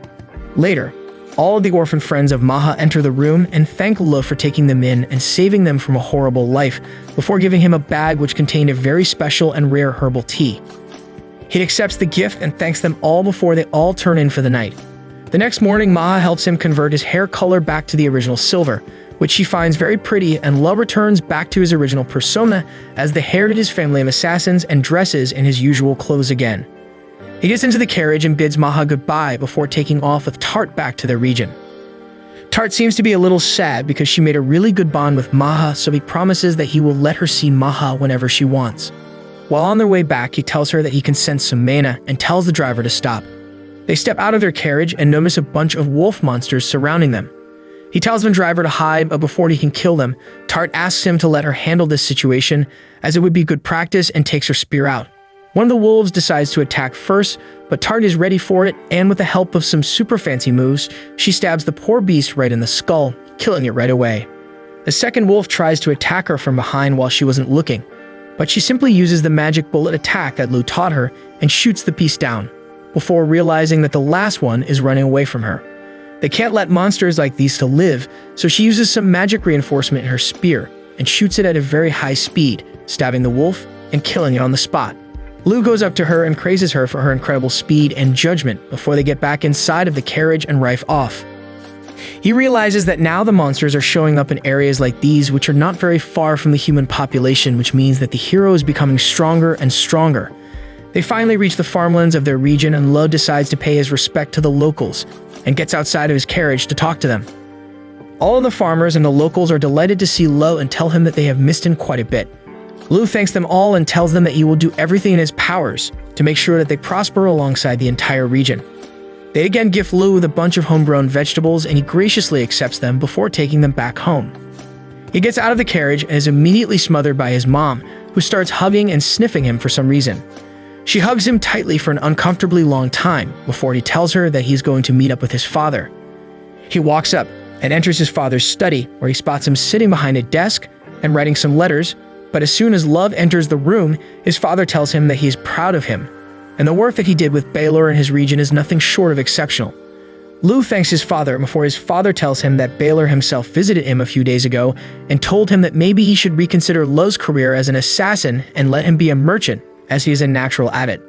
S1: Later, all of the orphan friends of Maha enter the room and thank Lugh for taking them in and saving them from a horrible life, before giving him a bag which contained a very special and rare herbal tea. He accepts the gift and thanks them all before they all turn in for the night. The next morning, Maha helps him convert his hair color back to the original silver, which she finds very pretty, and Lugh returns back to his original persona as the heritage family of assassins and dresses in his usual clothes again. He gets into the carriage and bids Maha goodbye before taking off with Tart back to their region. Tart seems to be a little sad because she made a really good bond with Maha, so he promises that he will let her see Maha whenever she wants. While on their way back, he tells her that he can sense some mana and tells the driver to stop. They step out of their carriage and notice a bunch of wolf monsters surrounding them. He tells the driver to hide, but before he can kill them, Tart asks him to let her handle this situation, as it would be good practice, and takes her spear out. One of the wolves decides to attack first, but Tart is ready for it, and with the help of some super fancy moves, she stabs the poor beast right in the skull, killing it right away. The second wolf tries to attack her from behind while she wasn't looking, but she simply uses the magic bullet attack that Lugh taught her and shoots the beast down, before realizing that the last one is running away from her. They can't let monsters like these to live, so she uses some magic reinforcement in her spear and shoots it at a very high speed, stabbing the wolf and killing it on the spot. Lugh goes up to her and praises her for her incredible speed and judgment before they get back inside of the carriage and rife off. He realizes that now the monsters are showing up in areas like these, which are not very far from the human population, which means that the hero is becoming stronger and stronger. They finally reach the farmlands of their region, and Lugh decides to pay his respect to the locals and gets outside of his carriage to talk to them. All of the farmers and the locals are delighted to see Lugh and tell him that they have missed him quite a bit. Lugh thanks them all and tells them that he will do everything in his powers to make sure that they prosper alongside the entire region. They again gift Lugh with a bunch of homegrown vegetables, and he graciously accepts them before taking them back home. He gets out of the carriage and is immediately smothered by his mom, who starts hugging and sniffing him for some reason. She hugs him tightly for an uncomfortably long time before he tells her that he's going to meet up with his father. He walks up and enters his father's study, where he spots him sitting behind a desk and writing some letters, but as soon as Lugh enters the room, his father tells him that he is proud of him, and the work that he did with Baylor in his region is nothing short of exceptional. Lugh thanks his father before his father tells him that Baylor himself visited him a few days ago and told him that maybe he should reconsider Lugh's career as an assassin and let him be a merchant, as he is a natural at it.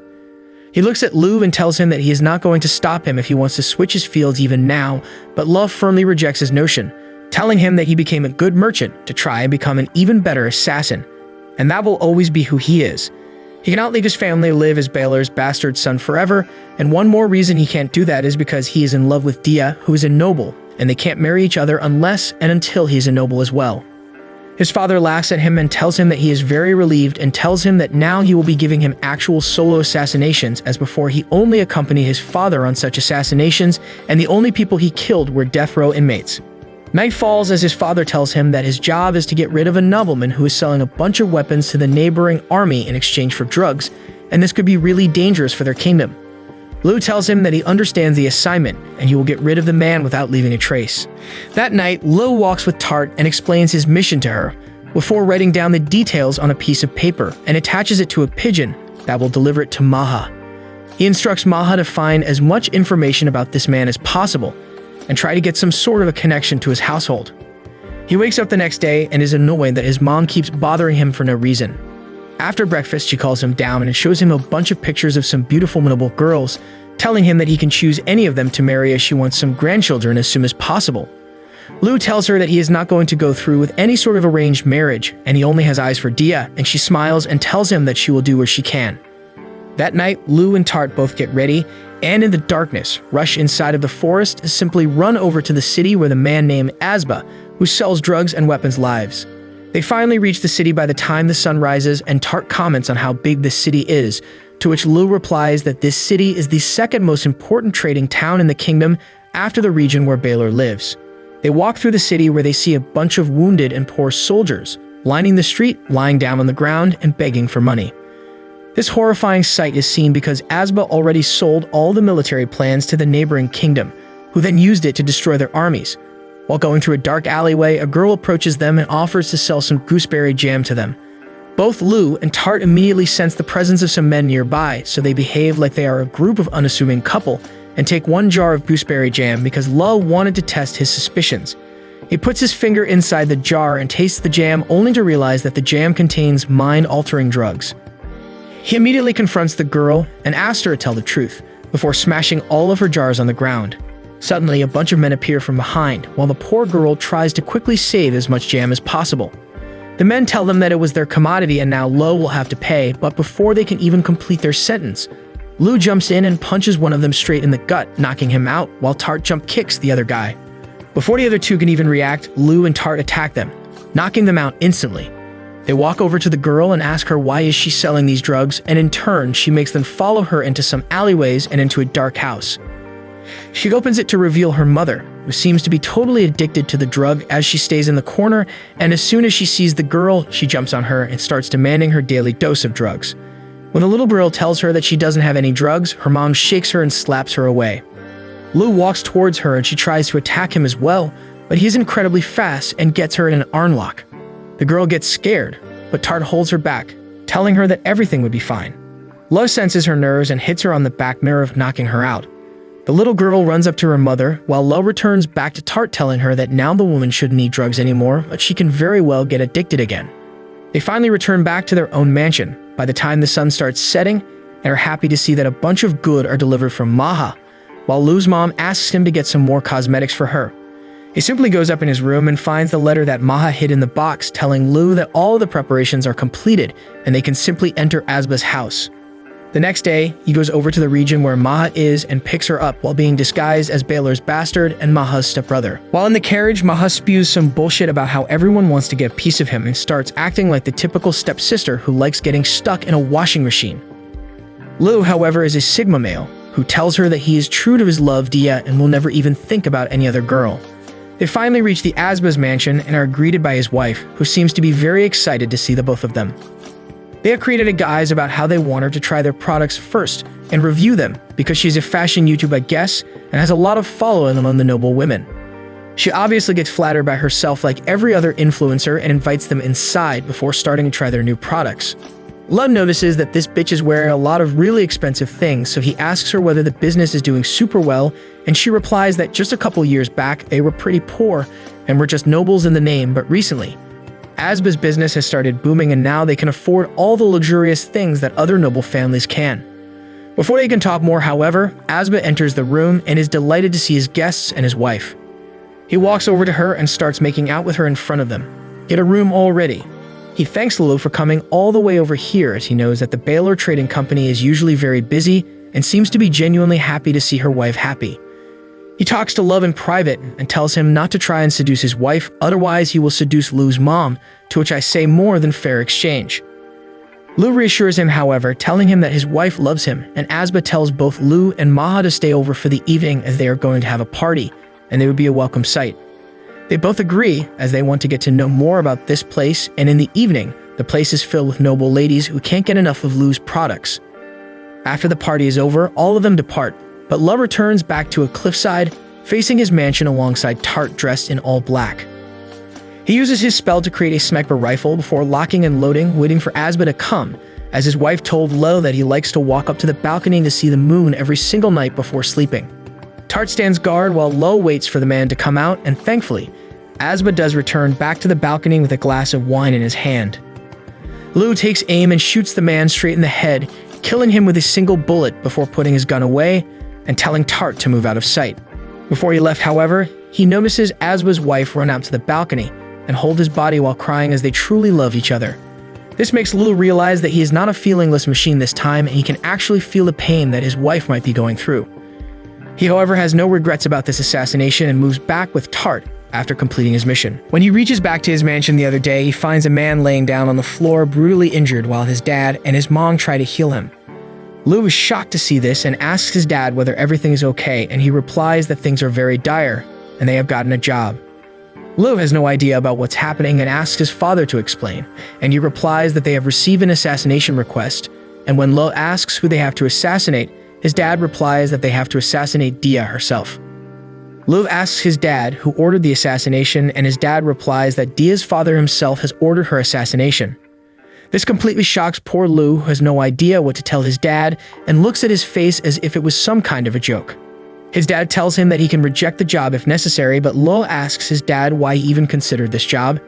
S1: He looks at Lugh and tells him that he is not going to stop him if he wants to switch his fields even now, but Lugh firmly rejects his notion, telling him that he became a good merchant to try and become an even better assassin, and that will always be who he is. He cannot leave his family to live as Baylor's bastard son forever, and one more reason he can't do that is because he is in love with Dia, who is a noble, and they can't marry each other unless and until he is a noble as well. His father laughs at him and tells him that he is very relieved, and tells him that now he will be giving him actual solo assassinations, as before he only accompanied his father on such assassinations, and the only people he killed were death row inmates. Night falls as his father tells him that his job is to get rid of a nobleman who is selling a bunch of weapons to the neighboring army in exchange for drugs, and this could be really dangerous for their kingdom. Lugh tells him that he understands the assignment, and he will get rid of the man without leaving a trace. That night, Lugh walks with Tart and explains his mission to her, before writing down the details on a piece of paper and attaches it to a pigeon that will deliver it to Maha. He instructs Maha to find as much information about this man as possible, and try to get some sort of a connection to his household. He wakes up the next day and is annoyed that his mom keeps bothering him for no reason. After breakfast, she calls him down and shows him a bunch of pictures of some beautiful noble girls, telling him that he can choose any of them to marry as she wants some grandchildren as soon as possible. Lugh tells her that he is not going to go through with any sort of arranged marriage, and he only has eyes for Dia, and she smiles and tells him that she will do what she can. That night, Lugh and Tart both get ready, and in the darkness, rush inside of the forest to simply run over to the city where the man named Asba, who sells drugs and weapons, lives. They finally reach the city by the time the sun rises, and Tart comments on how big this city is, to which Lugh replies that this city is the second most important trading town in the kingdom after the region where Baylor lives. They walk through the city where they see a bunch of wounded and poor soldiers, lining the street, lying down on the ground, and begging for money. This horrifying sight is seen because Asba already sold all the military plans to the neighboring kingdom, who then used it to destroy their armies. While going through a dark alleyway, a girl approaches them and offers to sell some gooseberry jam to them. Both Lugh and Tart immediately sense the presence of some men nearby, so they behave like they are a group of unassuming couple and take one jar of gooseberry jam because Lugh wanted to test his suspicions. He puts his finger inside the jar and tastes the jam, only to realize that the jam contains mind-altering drugs. He immediately confronts the girl and asks her to tell the truth, before smashing all of her jars on the ground. Suddenly, a bunch of men appear from behind, while the poor girl tries to quickly save as much jam as possible. The men tell them that it was their commodity and now Lugh will have to pay, but before they can even complete their sentence, Lugh jumps in and punches one of them straight in the gut, knocking him out, while Tart jump kicks the other guy. Before the other two can even react, Lugh and Tart attack them, knocking them out instantly. They walk over to the girl and ask her why is she selling these drugs, and in turn, she makes them follow her into some alleyways and into a dark house. She opens it to reveal her mother, who seems to be totally addicted to the drug as she stays in the corner, and as soon as she sees the girl, she jumps on her and starts demanding her daily dose of drugs. When the little girl tells her that she doesn't have any drugs, her mom shakes her and slaps her away. Lugh walks towards her and she tries to attack him as well, but he's incredibly fast and gets her in an arm lock. The girl gets scared, but Tart holds her back, telling her that everything would be fine. Lugh senses her nerves and hits her on the back nerve, knocking her out. The little girl runs up to her mother, while Lugh returns back to Tart, telling her that now the woman shouldn't need drugs anymore, but she can very well get addicted again. They finally return back to their own mansion by the time the sun starts setting, and are happy to see that a bunch of good are delivered from Maha, while Lugh's mom asks him to get some more cosmetics for her. He simply goes up in his room and finds the letter that Maha hid in the box, telling Lugh that all of the preparations are completed and they can simply enter Asba's house. The next day, he goes over to the region where Maha is and picks her up while being disguised as Baylor's bastard and Maha's stepbrother. While in the carriage, Maha spews some bullshit about how everyone wants to get a piece of him and starts acting like the typical stepsister who likes getting stuck in a washing machine. Lugh, however, is a Sigma male who tells her that he is true to his love, Dia, and will never even think about any other girl. They finally reach the Asba's mansion and are greeted by his wife, who seems to be very excited to see the both of them. They have created a guise about how they want her to try their products first and review them because she's a fashion YouTuber, I guess, and has a lot of following among the noble women. She obviously gets flattered by herself like every other influencer and invites them inside before starting to try their new products. Lugh notices that this bitch is wearing a lot of really expensive things, so he asks her whether the business is doing super well, and she replies that just a couple years back they were pretty poor and were just nobles in the name, but recently, Asba's business has started booming and now they can afford all the luxurious things that other noble families can. Before they can talk more, however, Asba enters the room and is delighted to see his guests and his wife. He walks over to her and starts making out with her in front of them. Get a room already. He thanks Lugh for coming all the way over here as he knows that the Baylor Trading Company is usually very busy and seems to be genuinely happy to see her wife happy. He talks to Lugh in private and tells him not to try and seduce his wife, otherwise he will seduce Lugh's mom, to which I say more than fair exchange. Lugh reassures him, however, telling him that his wife loves him, and Asba tells both Lugh and Maha to stay over for the evening as they are going to have a party, and they would be a welcome sight. They both agree, as they want to get to know more about this place, and in the evening, the place is filled with noble ladies who can't get enough of Lugh's products. After the party is over, all of them depart, but Lugh returns back to a cliffside, facing his mansion alongside Tart dressed in all black. He uses his spell to create a sniper rifle before locking and loading, waiting for Asba to come, as his wife told Lugh that he likes to walk up to the balcony to see the moon every single night before sleeping. Tart stands guard while Lugh waits for the man to come out, and thankfully, Asba does return back to the balcony with a glass of wine in his hand. Lugh takes aim and shoots the man straight in the head, killing him with a single bullet before putting his gun away and telling Tart to move out of sight. Before he left, however, he notices Asba's wife run out to the balcony and hold his body while crying as they truly love each other. This makes Lugh realize that he is not a feelingless machine this time, and he can actually feel the pain that his wife might be going through. He, however, has no regrets about this assassination and moves back with Tart after completing his mission. When he reaches back to his mansion the other day, he finds a man laying down on the floor brutally injured while his dad and his mom try to heal him. Lugh is shocked to see this and asks his dad whether everything is okay, and he replies that things are very dire and they have gotten a job. Lugh has no idea about what's happening and asks his father to explain, and he replies that they have received an assassination request, and when Lugh asks who they have to assassinate, his dad replies that they have to assassinate Dia herself. Lugh asks his dad who ordered the assassination, and his dad replies that Dia's father himself has ordered her assassination. This completely shocks poor Lugh, who has no idea what to tell his dad and looks at his face as if it was some kind of a joke. His dad tells him that he can reject the job if necessary, but Lugh asks his dad why he even considered this job.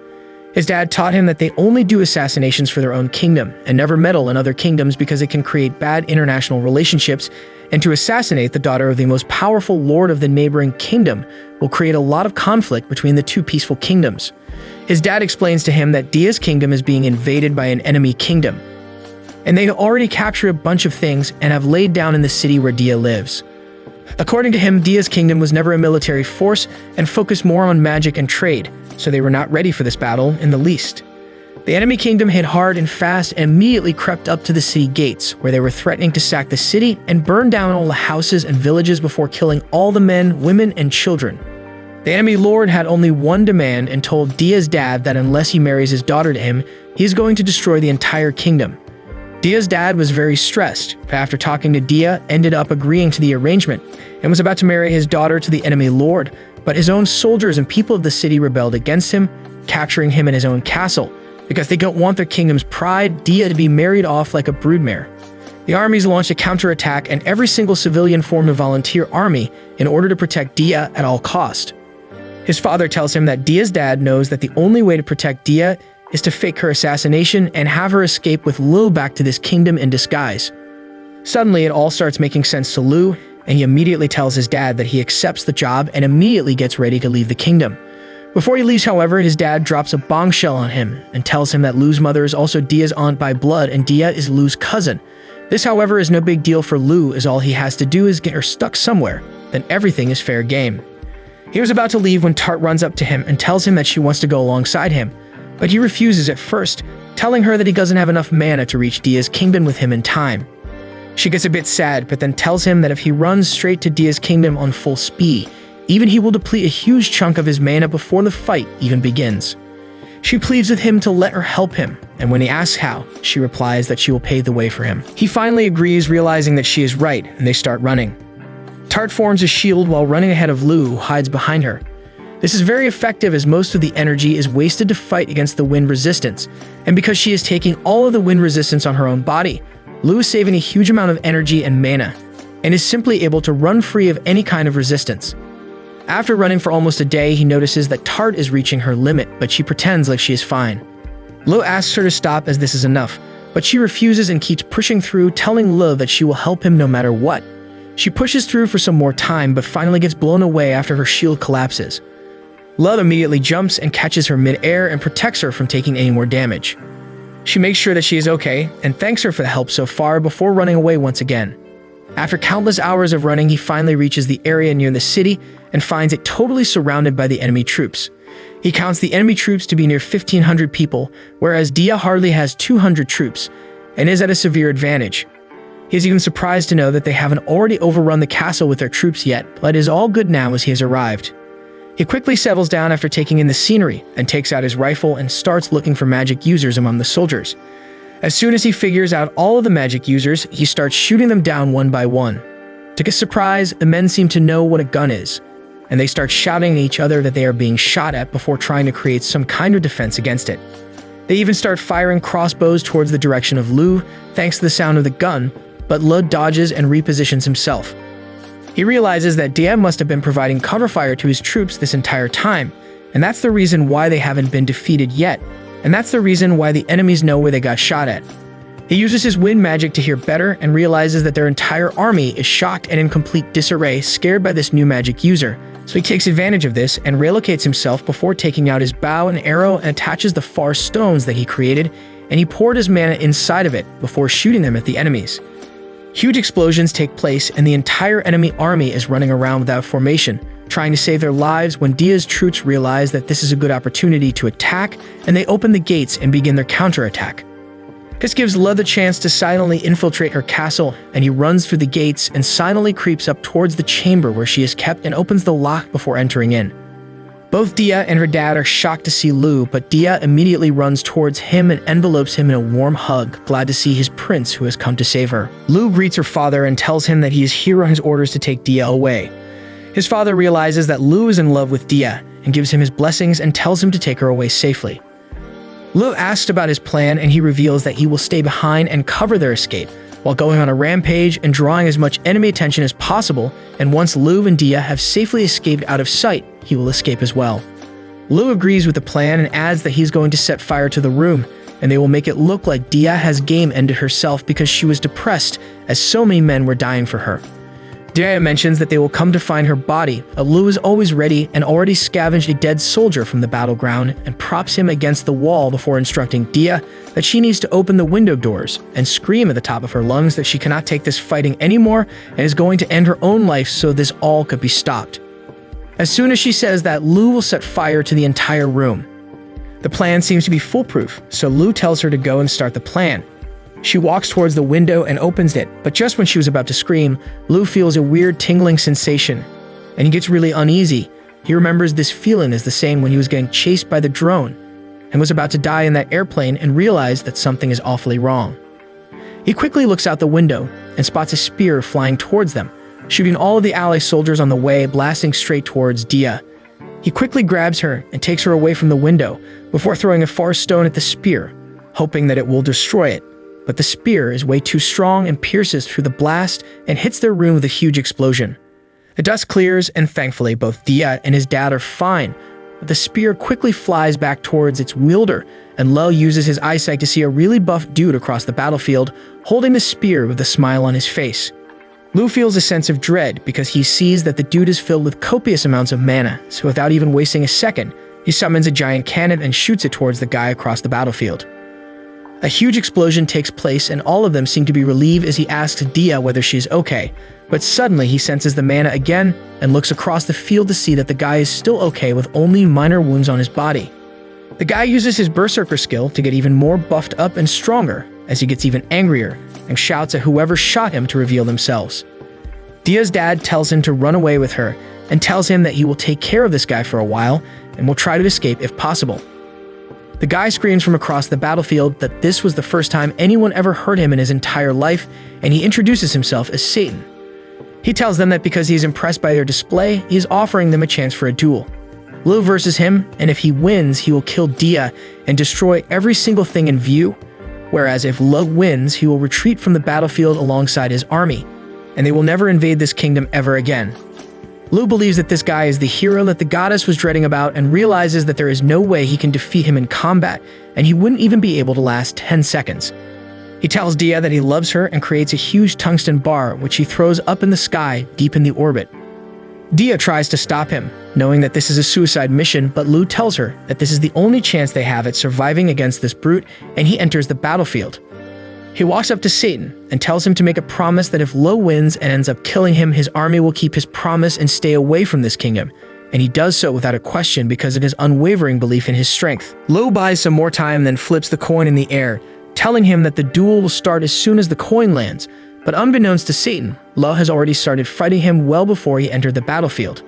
S1: His dad taught him that they only do assassinations for their own kingdom and never meddle in other kingdoms because it can create bad international relationships, and to assassinate the daughter of the most powerful lord of the neighboring kingdom will create a lot of conflict between the two peaceful kingdoms. His dad explains to him that Dia's kingdom is being invaded by an enemy kingdom, and they already captured a bunch of things and have laid down in the city where Dia lives. According to him, Dia's kingdom was never a military force and focused more on magic and trade, so they were not ready for this battle in the least. The enemy kingdom hit hard and fast and immediately crept up to the city gates, where they were threatening to sack the city and burn down all the houses and villages before killing all the men, women, and children. The enemy lord had only one demand and told Dia's dad that unless he marries his daughter to him, he is going to destroy the entire kingdom. Dia's dad was very stressed, but after talking to Dia, ended up agreeing to the arrangement and was about to marry his daughter to the enemy lord, but his own soldiers and people of the city rebelled against him, capturing him in his own castle, because they don't want their kingdom's pride, Dia, to be married off like a broodmare. The armies launched a counterattack, and every single civilian formed a volunteer army in order to protect Dia at all cost. His father tells him that Dia's dad knows that the only way to protect Dia is to fake her assassination and have her escape with Lugh back to this kingdom in disguise. Suddenly, it all starts making sense to Lugh, and he immediately tells his dad that he accepts the job and immediately gets ready to leave the kingdom. Before he leaves, however, his dad drops a bombshell on him and tells him that Lugh's mother is also Dia's aunt by blood and Dia is Lugh's cousin. This, however, is no big deal for Lugh, as all he has to do is get her stuck somewhere, then everything is fair game. He was about to leave when Tart runs up to him and tells him that she wants to go alongside him, but he refuses at first, telling her that he doesn't have enough mana to reach Dia's kingdom with him in time. She gets a bit sad, but then tells him that if he runs straight to Dia's kingdom on full speed, even he will deplete a huge chunk of his mana before the fight even begins. She pleads with him to let her help him, and when he asks how, she replies that she will pave the way for him. He finally agrees, realizing that she is right, and they start running. Tart forms a shield while running ahead of Lugh, who hides behind her. This is very effective as most of the energy is wasted to fight against the wind resistance, and because she is taking all of the wind resistance on her own body, Lugh is saving a huge amount of energy and mana, and is simply able to run free of any kind of resistance. After running for almost a day, he notices that Tart is reaching her limit, but she pretends like she is fine. Lugh asks her to stop as this is enough, but she refuses and keeps pushing through, telling Lugh that she will help him no matter what. She pushes through for some more time, but finally gets blown away after her shield collapses. Lugh immediately jumps and catches her mid-air and protects her from taking any more damage. She makes sure that she is okay and thanks her for the help so far before running away once again. After countless hours of running, he finally reaches the area near the city and finds it totally surrounded by the enemy troops. He counts the enemy troops to be near 1,500 people, whereas Dia hardly has 200 troops and is at a severe advantage. He is even surprised to know that they haven't already overrun the castle with their troops yet, but it is all good now as he has arrived. He quickly settles down after taking in the scenery and takes out his rifle and starts looking for magic users among the soldiers. As soon as he figures out all of the magic users, he starts shooting them down one by one. To his surprise, the men seem to know what a gun is, and they start shouting at each other that they are being shot at before trying to create some kind of defense against it. They even start firing crossbows towards the direction of Lugh, thanks to the sound of the gun, but Lugh dodges and repositions himself. He realizes that Dia must have been providing cover fire to his troops this entire time, and that's the reason why they haven't been defeated yet, and that's the reason why the enemies know where they got shot at. He uses his wind magic to hear better and realizes that their entire army is shocked and in complete disarray, scared by this new magic user. So he takes advantage of this and relocates himself before taking out his bow and arrow and attaches the far stones that he created, and he poured his mana inside of it before shooting them at the enemies. Huge explosions take place and the entire enemy army is running around without formation, trying to save their lives when Dia's troops realize that this is a good opportunity to attack, and they open the gates and begin their counterattack. This gives Lugh the chance to silently infiltrate her castle, and he runs through the gates and silently creeps up towards the chamber where she is kept and opens the lock before entering in. Both Dia and her dad are shocked to see Lugh, but Dia immediately runs towards him and envelopes him in a warm hug, glad to see his prince who has come to save her. Lugh greets her father and tells him that he is here on his orders to take Dia away. His father realizes that Lugh is in love with Dia and gives him his blessings and tells him to take her away safely. Lugh asks about his plan and he reveals that he will stay behind and cover their escape while going on a rampage and drawing as much enemy attention as possible, and once Lugh and Dia have safely escaped out of sight, he will escape as well. Lugh agrees with the plan and adds that he's going to set fire to the room, and they will make it look like Dia has game ended herself because she was depressed as so many men were dying for her. Dia mentions that they will come to find her body, but Lugh is always ready and already scavenged a dead soldier from the battleground and props him against the wall before instructing Dia that she needs to open the window doors and scream at the top of her lungs that she cannot take this fighting anymore and is going to end her own life so this all could be stopped. As soon as she says that, Lugh will set fire to the entire room. The plan seems to be foolproof, so Lugh tells her to go and start the plan. She walks towards the window and opens it, but just when she was about to scream, Lugh feels a weird tingling sensation, and he gets really uneasy. He remembers this feeling as the same when he was getting chased by the drone, and was about to die in that airplane and realized that something is awfully wrong. He quickly looks out the window and spots a spear flying towards them, shooting all of the ally soldiers on the way, blasting straight towards Dia. He quickly grabs her and takes her away from the window before throwing a far stone at the spear, hoping that it will destroy it. But the spear is way too strong and pierces through the blast and hits their room with a huge explosion. The dust clears, and thankfully both Dia and his dad are fine, but the spear quickly flies back towards its wielder, and Lugh uses his eyesight to see a really buff dude across the battlefield, holding the spear with a smile on his face. Lugh feels a sense of dread because he sees that the dude is filled with copious amounts of mana, so without even wasting a second, he summons a giant cannon and shoots it towards the guy across the battlefield. A huge explosion takes place and all of them seem to be relieved as he asks Dia whether she's okay, but suddenly he senses the mana again and looks across the field to see that the guy is still okay with only minor wounds on his body. The guy uses his berserker skill to get even more buffed up and stronger as he gets even angrier and shouts at whoever shot him to reveal themselves. Dia's dad tells him to run away with her and tells him that he will take care of this guy for a while and will try to escape if possible. The guy screams from across the battlefield that this was the first time anyone ever heard him in his entire life, and he introduces himself as Satan. He tells them that because he is impressed by their display, he is offering them a chance for a duel. Lugh versus him, and if he wins, he will kill Dia and destroy every single thing in view, whereas if Lugh wins, he will retreat from the battlefield alongside his army, and they will never invade this kingdom ever again. Lugh believes that this guy is the hero that the goddess was dreading about and realizes that there is no way he can defeat him in combat, and he wouldn't even be able to last 10 seconds. He tells Dia that he loves her and creates a huge tungsten bar, which he throws up in the sky, deep in the orbit. Dia tries to stop him, knowing that this is a suicide mission, but Lugh tells her that this is the only chance they have at surviving against this brute, and he enters the battlefield. He walks up to Satan and tells him to make a promise that if Lugh wins and ends up killing him, his army will keep his promise and stay away from this kingdom, and he does so without a question because of his unwavering belief in his strength. Lugh buys some more time, then flips the coin in the air, telling him that the duel will start as soon as the coin lands, but unbeknownst to Satan, Lugh has already started fighting him well before he entered the battlefield.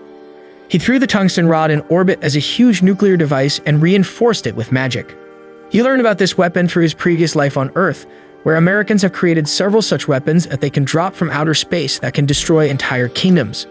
S1: He threw the tungsten rod in orbit as a huge nuclear device and reinforced it with magic. He learned about this weapon through his previous life on Earth, where Americans have created several such weapons that they can drop from outer space that can destroy entire kingdoms.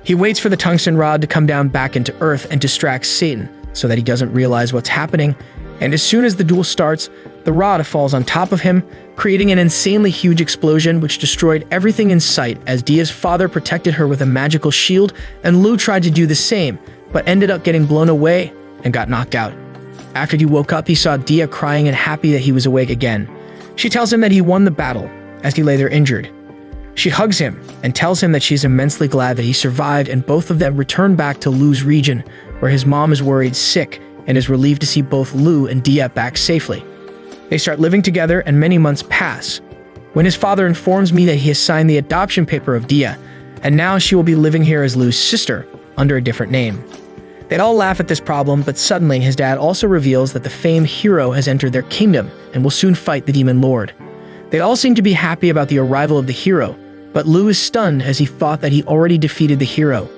S1: He waits for the tungsten rod to come down back into Earth and distracts Satan so that he doesn't realize what's happening, and as soon as the duel starts, the rod falls on top of him, creating an insanely huge explosion which destroyed everything in sight as Dia's father protected her with a magical shield, and Lugh tried to do the same, but ended up getting blown away and got knocked out. After he woke up, he saw Dia crying and happy that he was awake again. She tells him that he won the battle as he lay there injured. She hugs him and tells him that she's immensely glad that he survived, and both of them return back to Lugh's region, where his mom is worried sick and is relieved to see both Lugh and Dia back safely. They start living together and many months pass, when his father informs me that he has signed the adoption paper of Dia, and now she will be living here as Lugh's sister under a different name. They'd all laugh at this problem, but suddenly his dad also reveals that the famed hero has entered their kingdom and will soon fight the demon lord. They all seem to be happy about the arrival of the hero, but Lugh is stunned as he thought that he already defeated the hero,